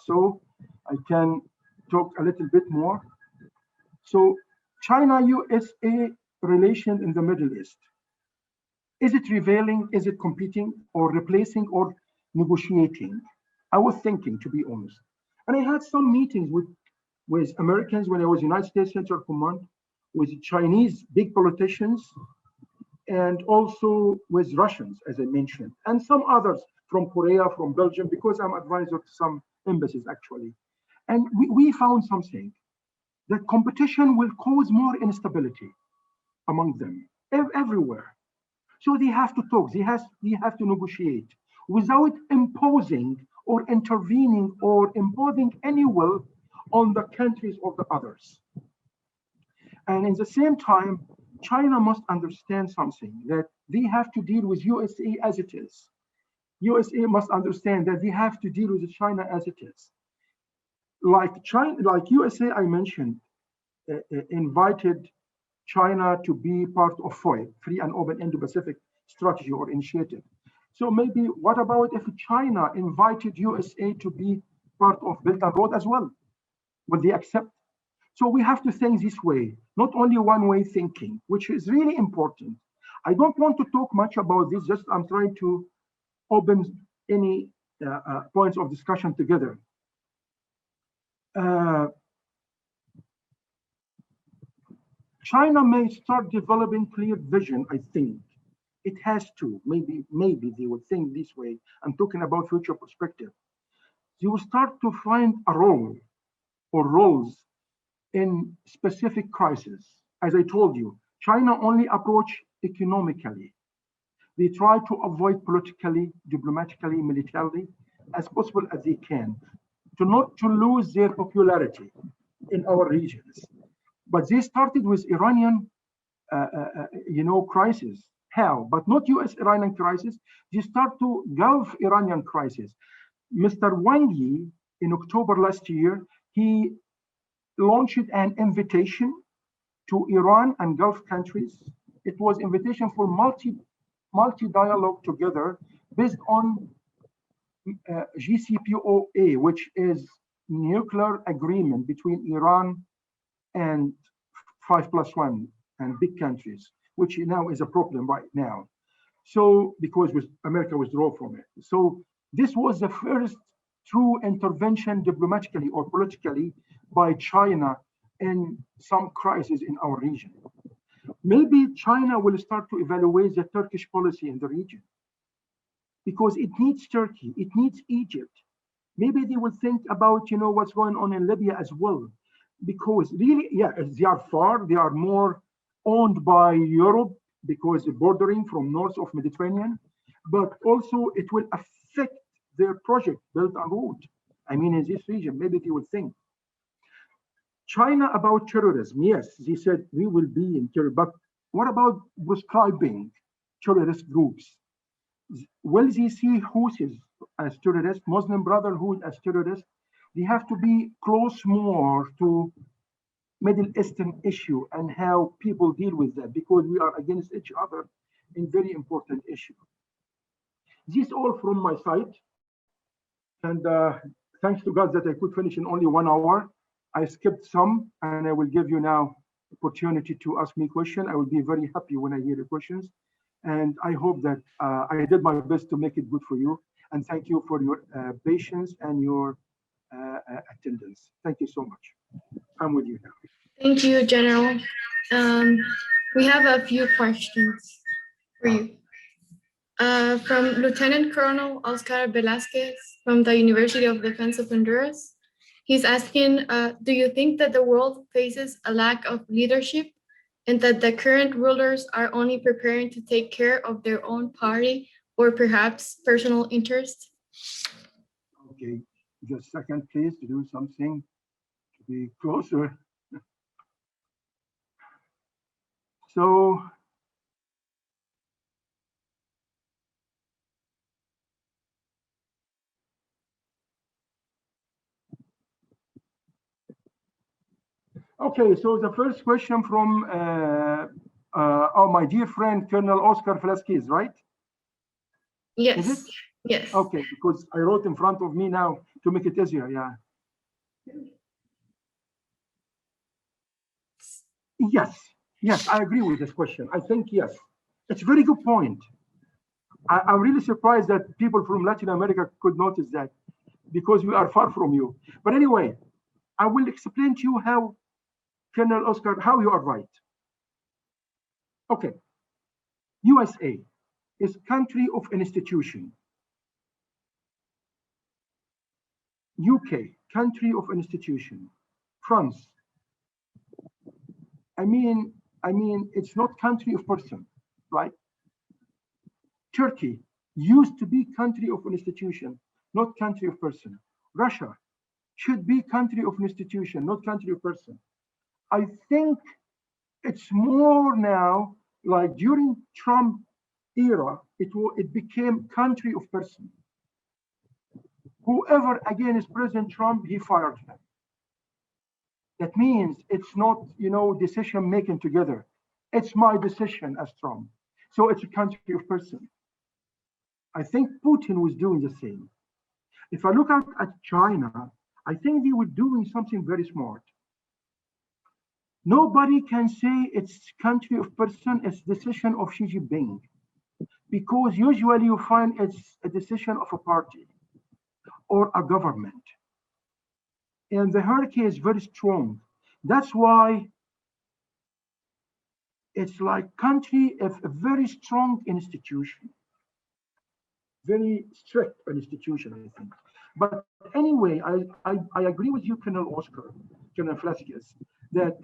so I can talk a little bit more. So China-USA relation in the Middle East. Is it revealing, is it competing, or replacing, or negotiating? I was thinking, to be honest. And I had some meetings with Americans when I was United States Central Command, with Chinese big politicians, and also with Russians, as I mentioned, and some others from Korea, from Belgium, because I'm advisor to some embassies actually. And we found something, that competition will cause more instability among them, everywhere. So they have to talk, they have to negotiate without imposing or intervening or imposing any will on the countries of the others. And in the same time, China must understand something, that they have to deal with USA as it is. USA must understand that they have to deal with China as it is. Like USA, I mentioned, invited China to be part of FOI, Free and Open Indo-Pacific Strategy or Initiative. So maybe what about if China invited USA to be part of Belt and Road as well? Would they accept? So we have to think this way, not only one-way thinking, which is really important. I don't want to talk much about this, just I'm trying to open any points of discussion together. China may start developing clear vision, I think. It has to, maybe they will think this way. I'm talking about future perspective. They will start to find a role or roles in specific crises. As I told you, China only approach economically. They try to avoid politically, diplomatically, militarily, as possible as they can, to not to lose their popularity in our regions. But they started with Iranian, crisis, How? But not US-Iranian crisis. They start to Gulf Iranian crisis. Mr. Wang Yi, in October last year, he launched an invitation to Iran and Gulf countries. It was invitation for multi-dialogue together based on GCPOA, which is nuclear agreement between Iran and 5+1 and big countries, which now is a problem right now. So because America withdrew from it. So this was the first true intervention diplomatically or politically by China in some crisis in our region. Maybe China will start to evaluate the Turkish policy in the region because it needs Turkey, it needs Egypt. Maybe they will think about, what's going on in Libya as well, because really, yeah, they are far, they are more owned by Europe because bordering from north of Mediterranean, but also it will affect their project Belt and Road. I mean, in this region, maybe they will think. China about terrorism, yes, they said we will be in terror, but what about prescribing terrorist groups? Will they see Houthis as terrorists, Muslim Brotherhood as terrorists? They have to be close more to Middle Eastern issue and how people deal with that because we are against each other in very important issue. This all from my side. And thanks to God that I could finish in only 1 hour. I skipped some and I will give you now opportunity to ask me question. I will be very happy when I hear the questions. And I hope that I did my best to make it good for you. And thank you for your patience and your attendance. Thank you so much. I'm with you now. Thank you, General. We have a few questions for you. From Lieutenant Colonel Oscar Velasquez from the University of Defense of Honduras. He's asking, do you think that the world faces a lack of leadership and that the current rulers are only preparing to take care of their own party or perhaps personal interest? Okay, just a second, please, to do something to be closer. So, okay, so the first question from my dear friend, Colonel Oscar Velasquez, right? Yes. Is it? Yes. Okay, because I wrote in front of me now to make it easier, yeah. Yes, I agree with this question. I think yes. It's a very good point. I'm really surprised that people from Latin America could notice that because we are far from you. But anyway, I will explain to you how, Colonel Oscar, how you are right. Okay, USA is country of institution. UK, country of institution. France, I mean, it's not country of person, right? Turkey used to be country of an institution, not country of person. Russia should be country of an institution, not country of person. I think it's more now like during Trump era, it became country of person. Whoever against President Trump, he fired him. That means it's not, decision making together. It's my decision as Trump. So it's a country of person. I think Putin was doing the same. If I look at China, I think they were doing something very smart. Nobody can say it's country of person, it's decision of Xi Jinping, because usually you find it's a decision of a party or a government. And the hierarchy is very strong. That's why it's like country of a very strong institution, very strict institution, I think. But anyway, I agree with you, Colonel Oscar, Colonel Velasquez, that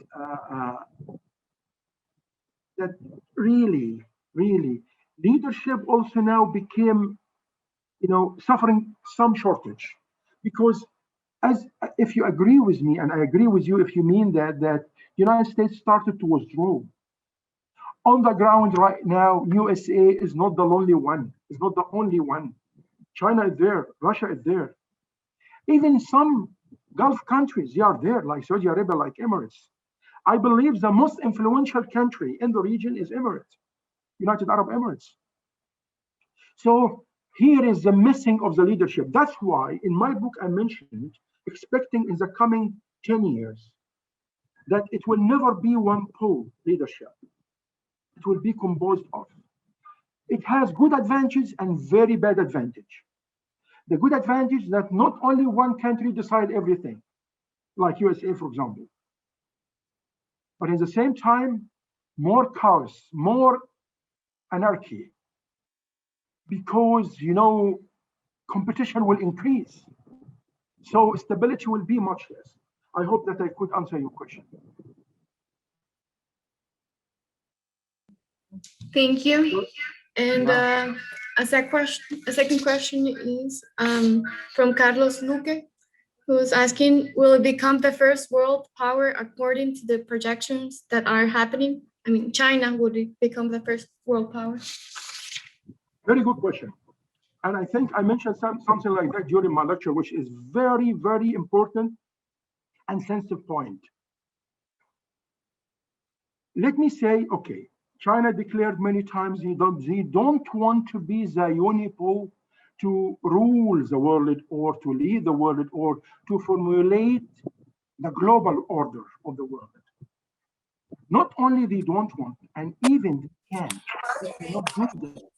that really leadership also now became, suffering some shortage, because as if you agree with me, and I agree with you if you mean that United States started to withdraw. On the ground right now, USA is not the only one. It's not the only one. China is there. Russia is there. Even some Gulf countries, they are there, like Saudi Arabia, like Emirates. I believe the most influential country in the region is Emirates, United Arab Emirates. So here is the missing of the leadership. That's why in my book I mentioned expecting in the coming 10 years that it will never be one pole leadership. It will be composed of. It has good advantages and very bad advantage. The good advantage that not only one country decide everything, like USA, for example, but at the same time, more chaos, more anarchy, because competition will increase. So stability will be much less. I hope that I could answer your question. Thank you. And a second question is from Carlos Luque, who's asking, will it become the first world power according to the projections that are happening? I mean, China, would it become the first world power? Very good question. And I think I mentioned something like that during my lecture, which is very, very important and sensitive point. Let me say, okay, China declared many times they don't want to be the unipole to rule the world or to lead the world or to formulate the global order of the world. Not only they don't want, and even they can't, they cannot do that.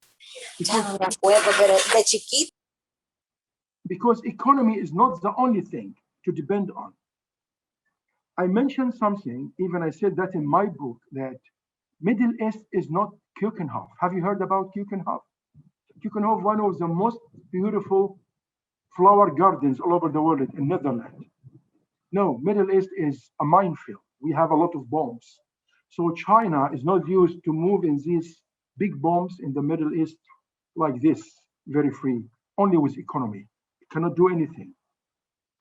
Because economy is not the only thing to depend on. I mentioned something, even I said that in my book, that Middle East is not Keukenhof. Have you heard about Keukenhof? Keukenhof, one of the most beautiful flower gardens all over the world in Netherlands. No, Middle East is a minefield. We have a lot of bombs. So China is not used to move in these big bombs in the Middle East like this, very free, only with economy. It cannot do anything,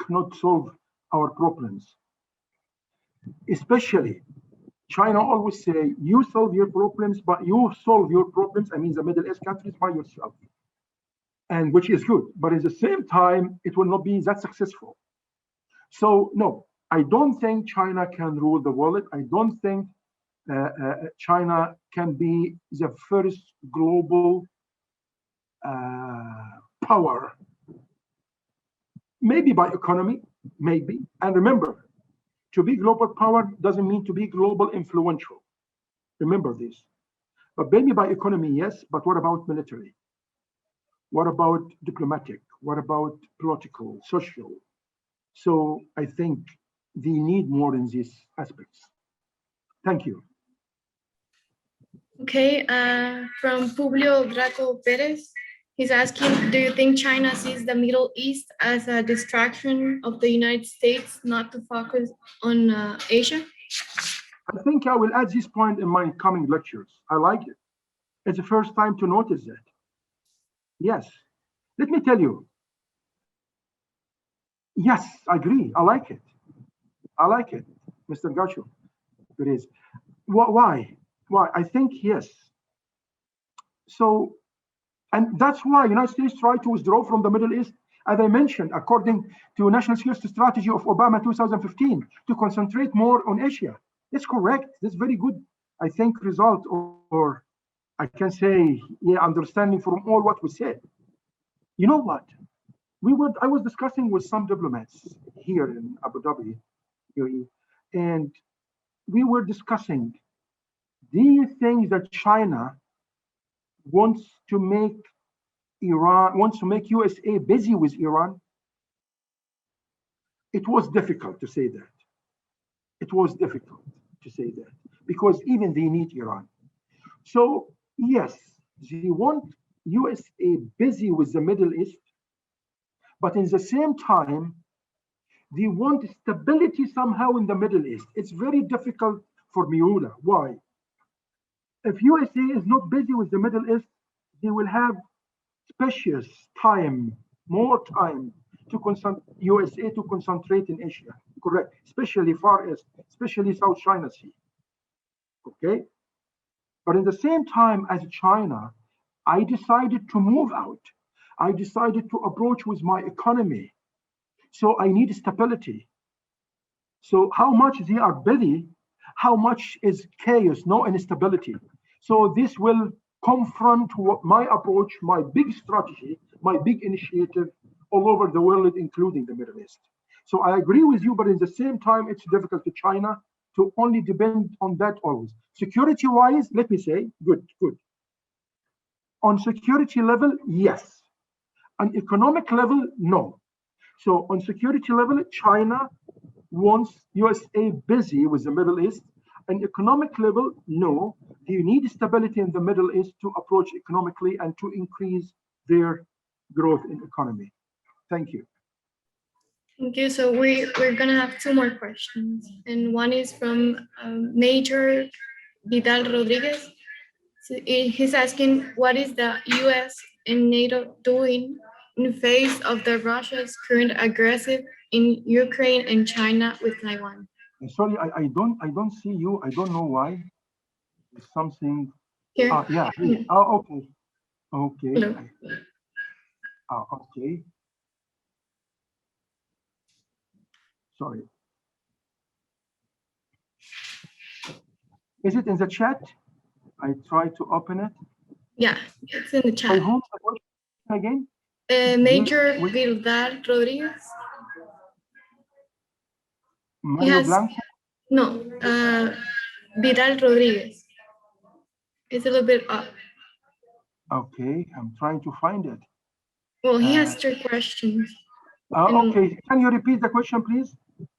cannot solve our problems. Especially, China always say, you solve your problems, but you solve your problems, I mean the Middle East countries, by yourself. And which is good, but at the same time, it will not be that successful. So no, I don't think China can rule the world. I don't think China can be the first global power. Maybe by economy, maybe. And remember, to be global power doesn't mean to be global influential. Remember this. But maybe by economy, yes, but what about military? What about diplomatic? What about political, social? So I think they need more in these aspects. Thank you. Okay, from Publio Draco Perez, he's asking, do you think China sees the Middle East as a distraction of the United States not to focus on Asia? I think I will add this point in my coming lectures. I like it. It's the first time to notice that. Yes. Let me tell you. Yes, I agree. I like it. I like it, Mr. Gacho. It is. Why? Why? I think yes. So, and that's why United States tried to withdraw from the Middle East, as I mentioned, according to National Security Strategy of Obama 2015, to concentrate more on Asia. That's correct. That's very good, I think, result, or I can say, yeah, understanding from all what we said. You know what? I was discussing with some diplomats here in Abu Dhabi, UAE, and we were discussing, do you think that China wants to make USA busy with Iran? It was difficult to say that. It was difficult to say that because even they need Iran. So yes, they want USA busy with the Middle East, but in the same time, they want stability somehow in the Middle East. It's very difficult for Miula. Why? If USA is not busy with the Middle East, they will have spacious time, more time to USA to concentrate in Asia. Correct, especially Far East, especially South China Sea. Okay, But in the same time, as China, I decided to move out. I decided to approach with my economy. So I need stability. So how much they are busy, how much is chaos, no instability. So this will confront what my approach, my big strategy, my big initiative all over the world, including the Middle East. So I agree with you, but at the same time, it's difficult to China to only depend on that always. Security-wise, let me say, good. On security level, yes. On economic level, no. So on security level, China wants USA busy with the Middle East. On economic level, no. Do you need stability in the Middle East to approach economically and to increase their growth in economy? Thank you. Thank you. So we're gonna have two more questions, and one is from Major Vidal Rodriguez. So he's asking, what is the U.S. and NATO doing in face of the Russia's current aggressive in Ukraine and China with Taiwan? Sorry, I don't see you. I don't know why. There's something. Here. Yeah. Oh, okay. Okay. Hello. Okay. Sorry. Is it in the chat? I try to open it. Yeah, it's in the By chat. whom the question again? Major Vidal Rodriguez. Mario Blanco? No, Vidal Rodriguez. It's a little bit up. Okay, I'm trying to find it. Well, he has two questions. Okay, can you repeat the question, please?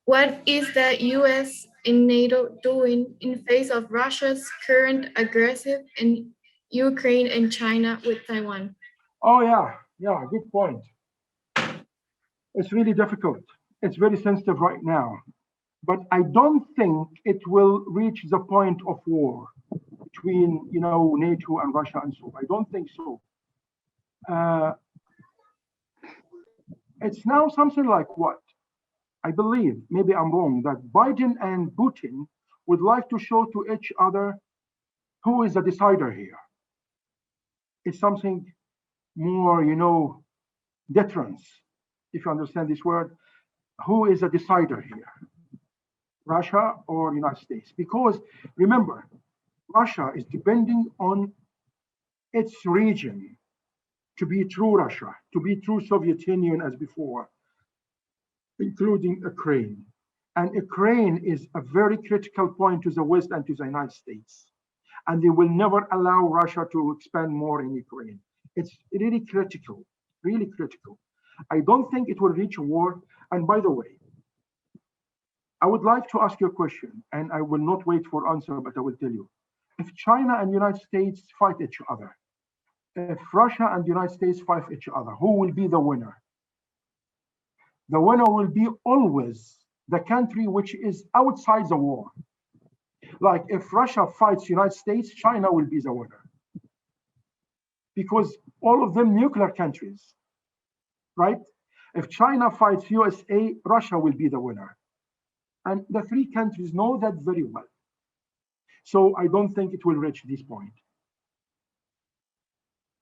What is the U.S. and NATO doing in face of Russia's current aggressive in Ukraine and China with Taiwan? Oh, yeah, good point. It's really difficult. It's very sensitive right now. But I don't think it will reach the point of war between, NATO and Russia and so. I don't think so. It's now something like what? I believe, maybe I'm wrong, that Biden and Putin would like to show to each other who is the decider here. It's something more, deterrence, if you understand this word. Who is the decider here? Russia or United States? Because remember, Russia is depending on its region to be true Russia, to be true Soviet Union as before, including Ukraine. And Ukraine is a very critical point to the West and to the United States. And they will never allow Russia to expand more in Ukraine. It's really critical, really critical. I don't think it will reach a war. And by the way, I would like to ask you a question, and I will not wait for answer, but I will tell you. If China and United States fight each other, if Russia and United States fight each other, who will be the winner? The winner will be always the country which is outside the war. Like if Russia fights United States, China will be the winner. Because all of them nuclear countries, right? If China fights USA, Russia will be the winner. And the three countries know that very well. So I don't think it will reach this point.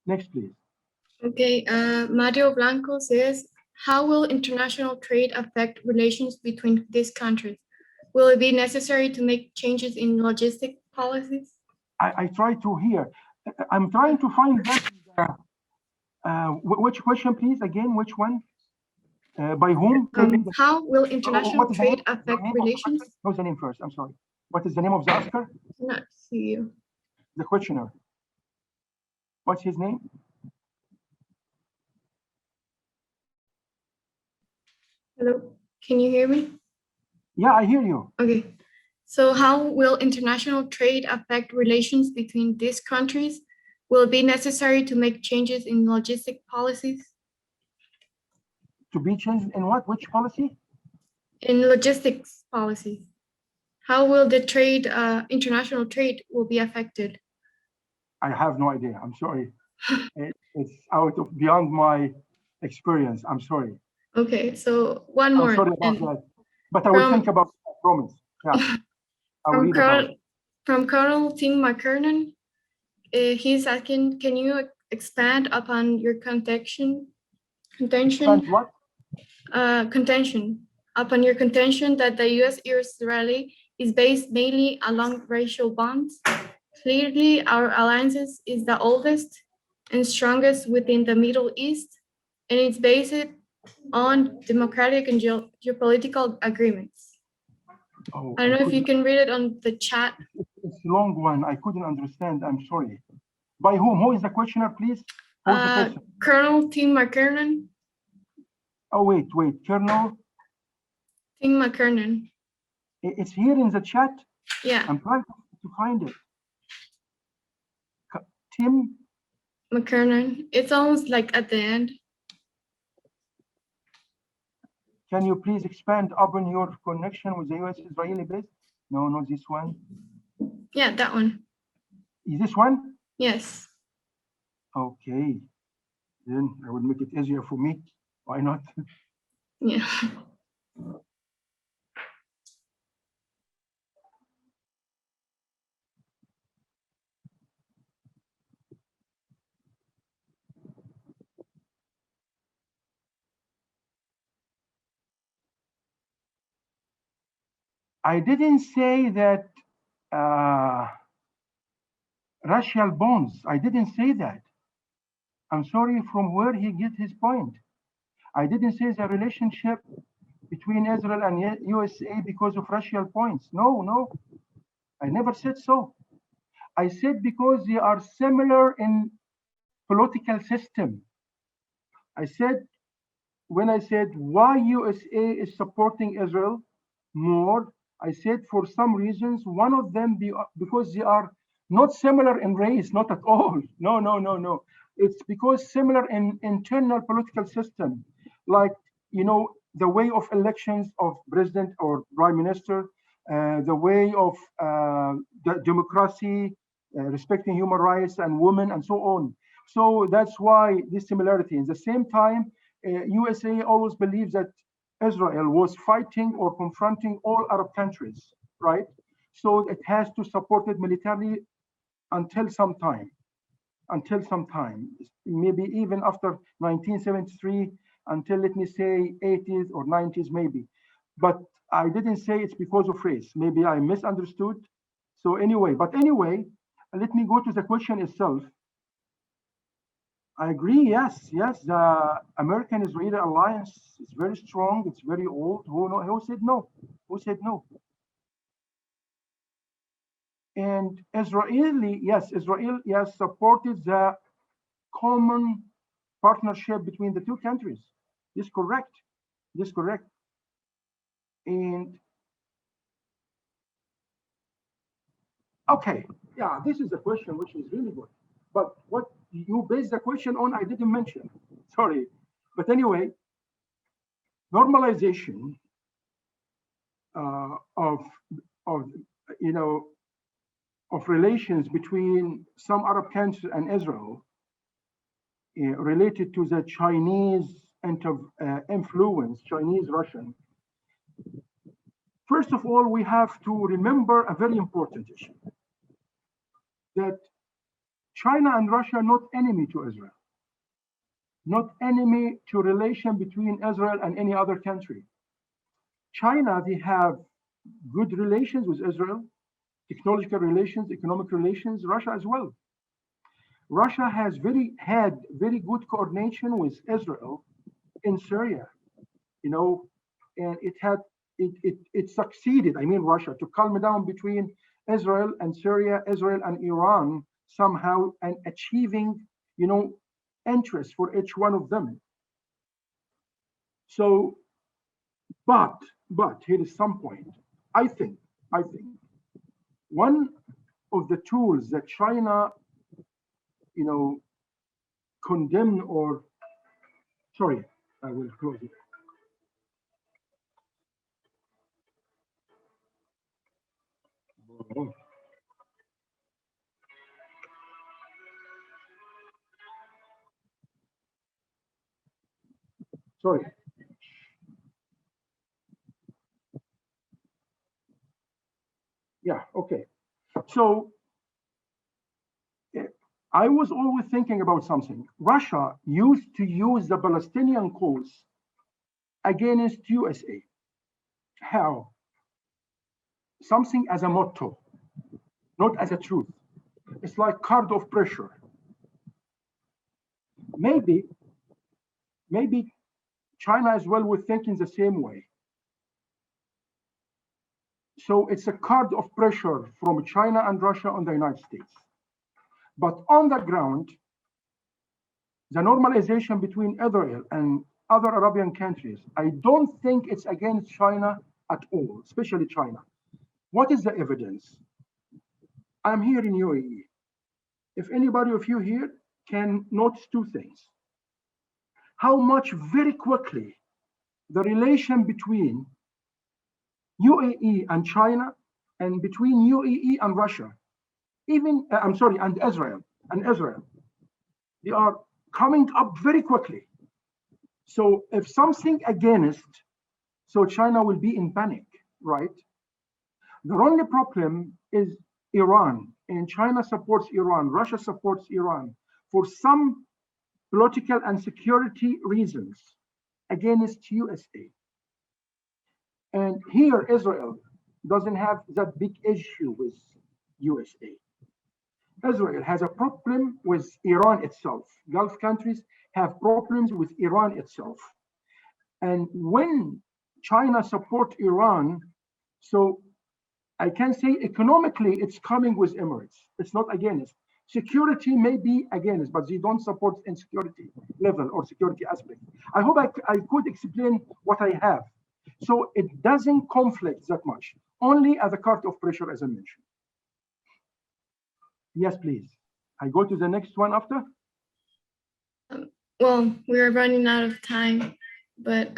Next, please. Okay, Mario Blanco says, how will international trade affect relations between these countries? Will it be necessary to make changes in logistic policies? I try to hear. I'm trying to find that. Which question, please? Again, which one? By whom? How will international trade affect relations? What's the name first? I'm sorry. What is the name of the Oscar? I cannot see you. The questioner. What's his name? Hello, can you hear me? Yeah, I hear you. Okay. So how will international trade affect relations between these countries? Will it be necessary to make changes in logistic policies? To be changed in what? Which policy? In logistics policies. How will the trade, international trade will be affected? I have no idea. I'm sorry. It's out of beyond my experience. I'm sorry. Okay, so one more. I'm sorry about that. But I will think about it, I promise. Yeah. From Colonel Tim McKernan, He's asking, can you expand upon your contention Expand what? upon your contention that the U.S.-Israeli is based mainly along racial bonds? Clearly, our alliances is the oldest and strongest within the Middle East, and it's based on democratic and geopolitical agreements. Oh, I don't know if you can read it on the chat. It's a long one. I couldn't understand. I'm sorry. By whom? Who is the questioner, please? Who's the person? Colonel Tim McKernan. Oh, wait. Colonel. Tim McKernan. It's here in the chat. Yeah. I'm trying to find it. Tim McKernan. It's almost like at the end. Can you please expand upon your connection with the U.S.-Israeli base? No, not this one. Yeah, that one. Is this one? Yes. Okay. Then I will make it easier for me. Why not? Yeah. I didn't say that racial bonds. I didn't say that. I'm sorry from where he get his point. I didn't say the relationship between Israel and USA because of racial points. No, I never said so. I said because they are similar in political system. I said, when I said why USA is supporting Israel more, I said for some reasons, one of them because they are not similar in race, not at all. No. It's because similar in internal political system, like, the way of elections of president or prime minister, the way of the democracy, respecting human rights and women and so on. So that's why this similarity. At the same time, USA always believes that Israel was fighting or confronting all Arab countries, right? So it has to support it militarily until some time, maybe even after 1973, until, let me say, 80s or 90s, maybe. But I didn't say it's because of race. Maybe I misunderstood. So anyway, let me go to the question itself. I agree. Yes. The American-Israeli alliance is very strong. It's very old. Who said no? Who said no? And Israel, yes, supported the common partnership between the two countries. This correct. And okay, yeah, this is a question which is really good. But what you base the question on, I didn't mention. Sorry. But anyway, normalization of relations between some Arab countries and Israel related to the Chinese influence, Chinese-Russian. First of all, we have to remember a very important issue, that China and Russia are not enemy to Israel, not enemy to relation between Israel and any other country. China, they have good relations with Israel, technological relations, economic relations, Russia as well. Russia has had very good coordination with Israel in Syria, and it succeeded. I mean, Russia, to calm down between Israel and Syria, Israel and Iran somehow, and achieving, interest for each one of them. So, but here is some point. I think one of the tools that China, condemn or, sorry, I will close it. Sorry. Yeah, okay. So I was always thinking about something. Russia used to use the Palestinian cause against USA. How? Something as a motto, not as a truth. It's like card of pressure. Maybe, maybe China as well was thinking the same way. So it's a card of pressure from China and Russia on the United States. But on the ground, the normalization between Israel and other Arabian countries, I don't think it's against China at all, especially China. What is the evidence? I'm here in UAE. If anybody of you here can notice two things. How much very quickly the relation between UAE and China and between UAE and Russia, even, and Israel, they are coming up very quickly. So if something against, so China will be in panic, right? The only problem is Iran, and China supports Iran, Russia supports Iran for some political and security reasons against USA. And here, Israel doesn't have that big issue with USA. Israel has a problem with Iran itself. Gulf countries have problems with Iran itself. And when China supports Iran, so I can say economically it's coming with Emirates. It's not against. Security may be against, but they don't support in security level or security aspect. I hope I could explain what I have. So it doesn't conflict that much, only as a card of pressure, as I mentioned. Yes, please. I go to the next one after. Well, we're running out of time, but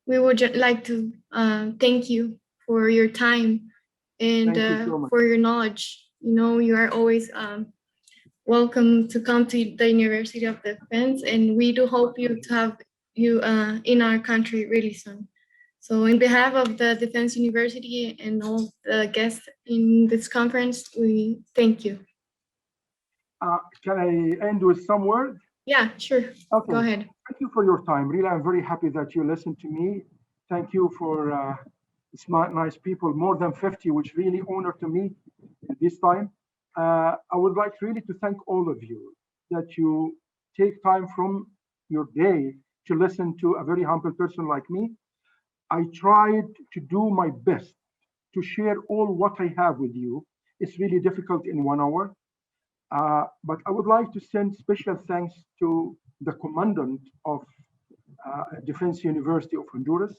we would like to thank you for your time and so for your knowledge. You know, you are always welcome to come to the University of Defense, and we do hope to have you in our country really soon. So, in behalf of the Defense University and all the guests in this conference, we thank you. Can I end with some words? Yeah, sure. Okay. Go ahead. Thank you for your time. Really, I'm very happy that you listened to me. Thank you for smart, nice people, more than 50, which really honor to me at this time. I would like really to thank all of you that you take time from your day to listen to a very humble person like me. I tried to do my best to share all what I have with you. It's really difficult in 1 hour. But I would like to send special thanks to the commandant of Defense University of Honduras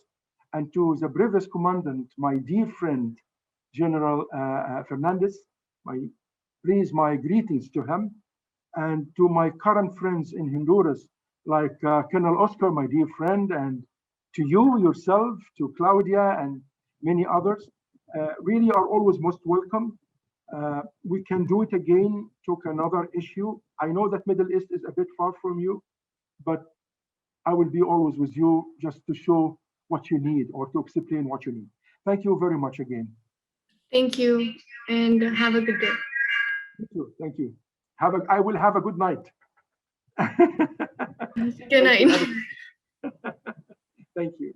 and to the previous commandant, my dear friend, General Fernandez. Please, my greetings to him, and to my current friends in Honduras, like Colonel Oscar, my dear friend, and to you yourself, to Claudia, and many others. Really are always most welcome. We can do it again, talk another issue. I know that Middle East is a bit far from you, but I will be always with you just to show what you need or to explain what you need. Thank you very much again. Thank you, and have a good day. Thank you. Thank you. I will have a good night. Good night. Thank you.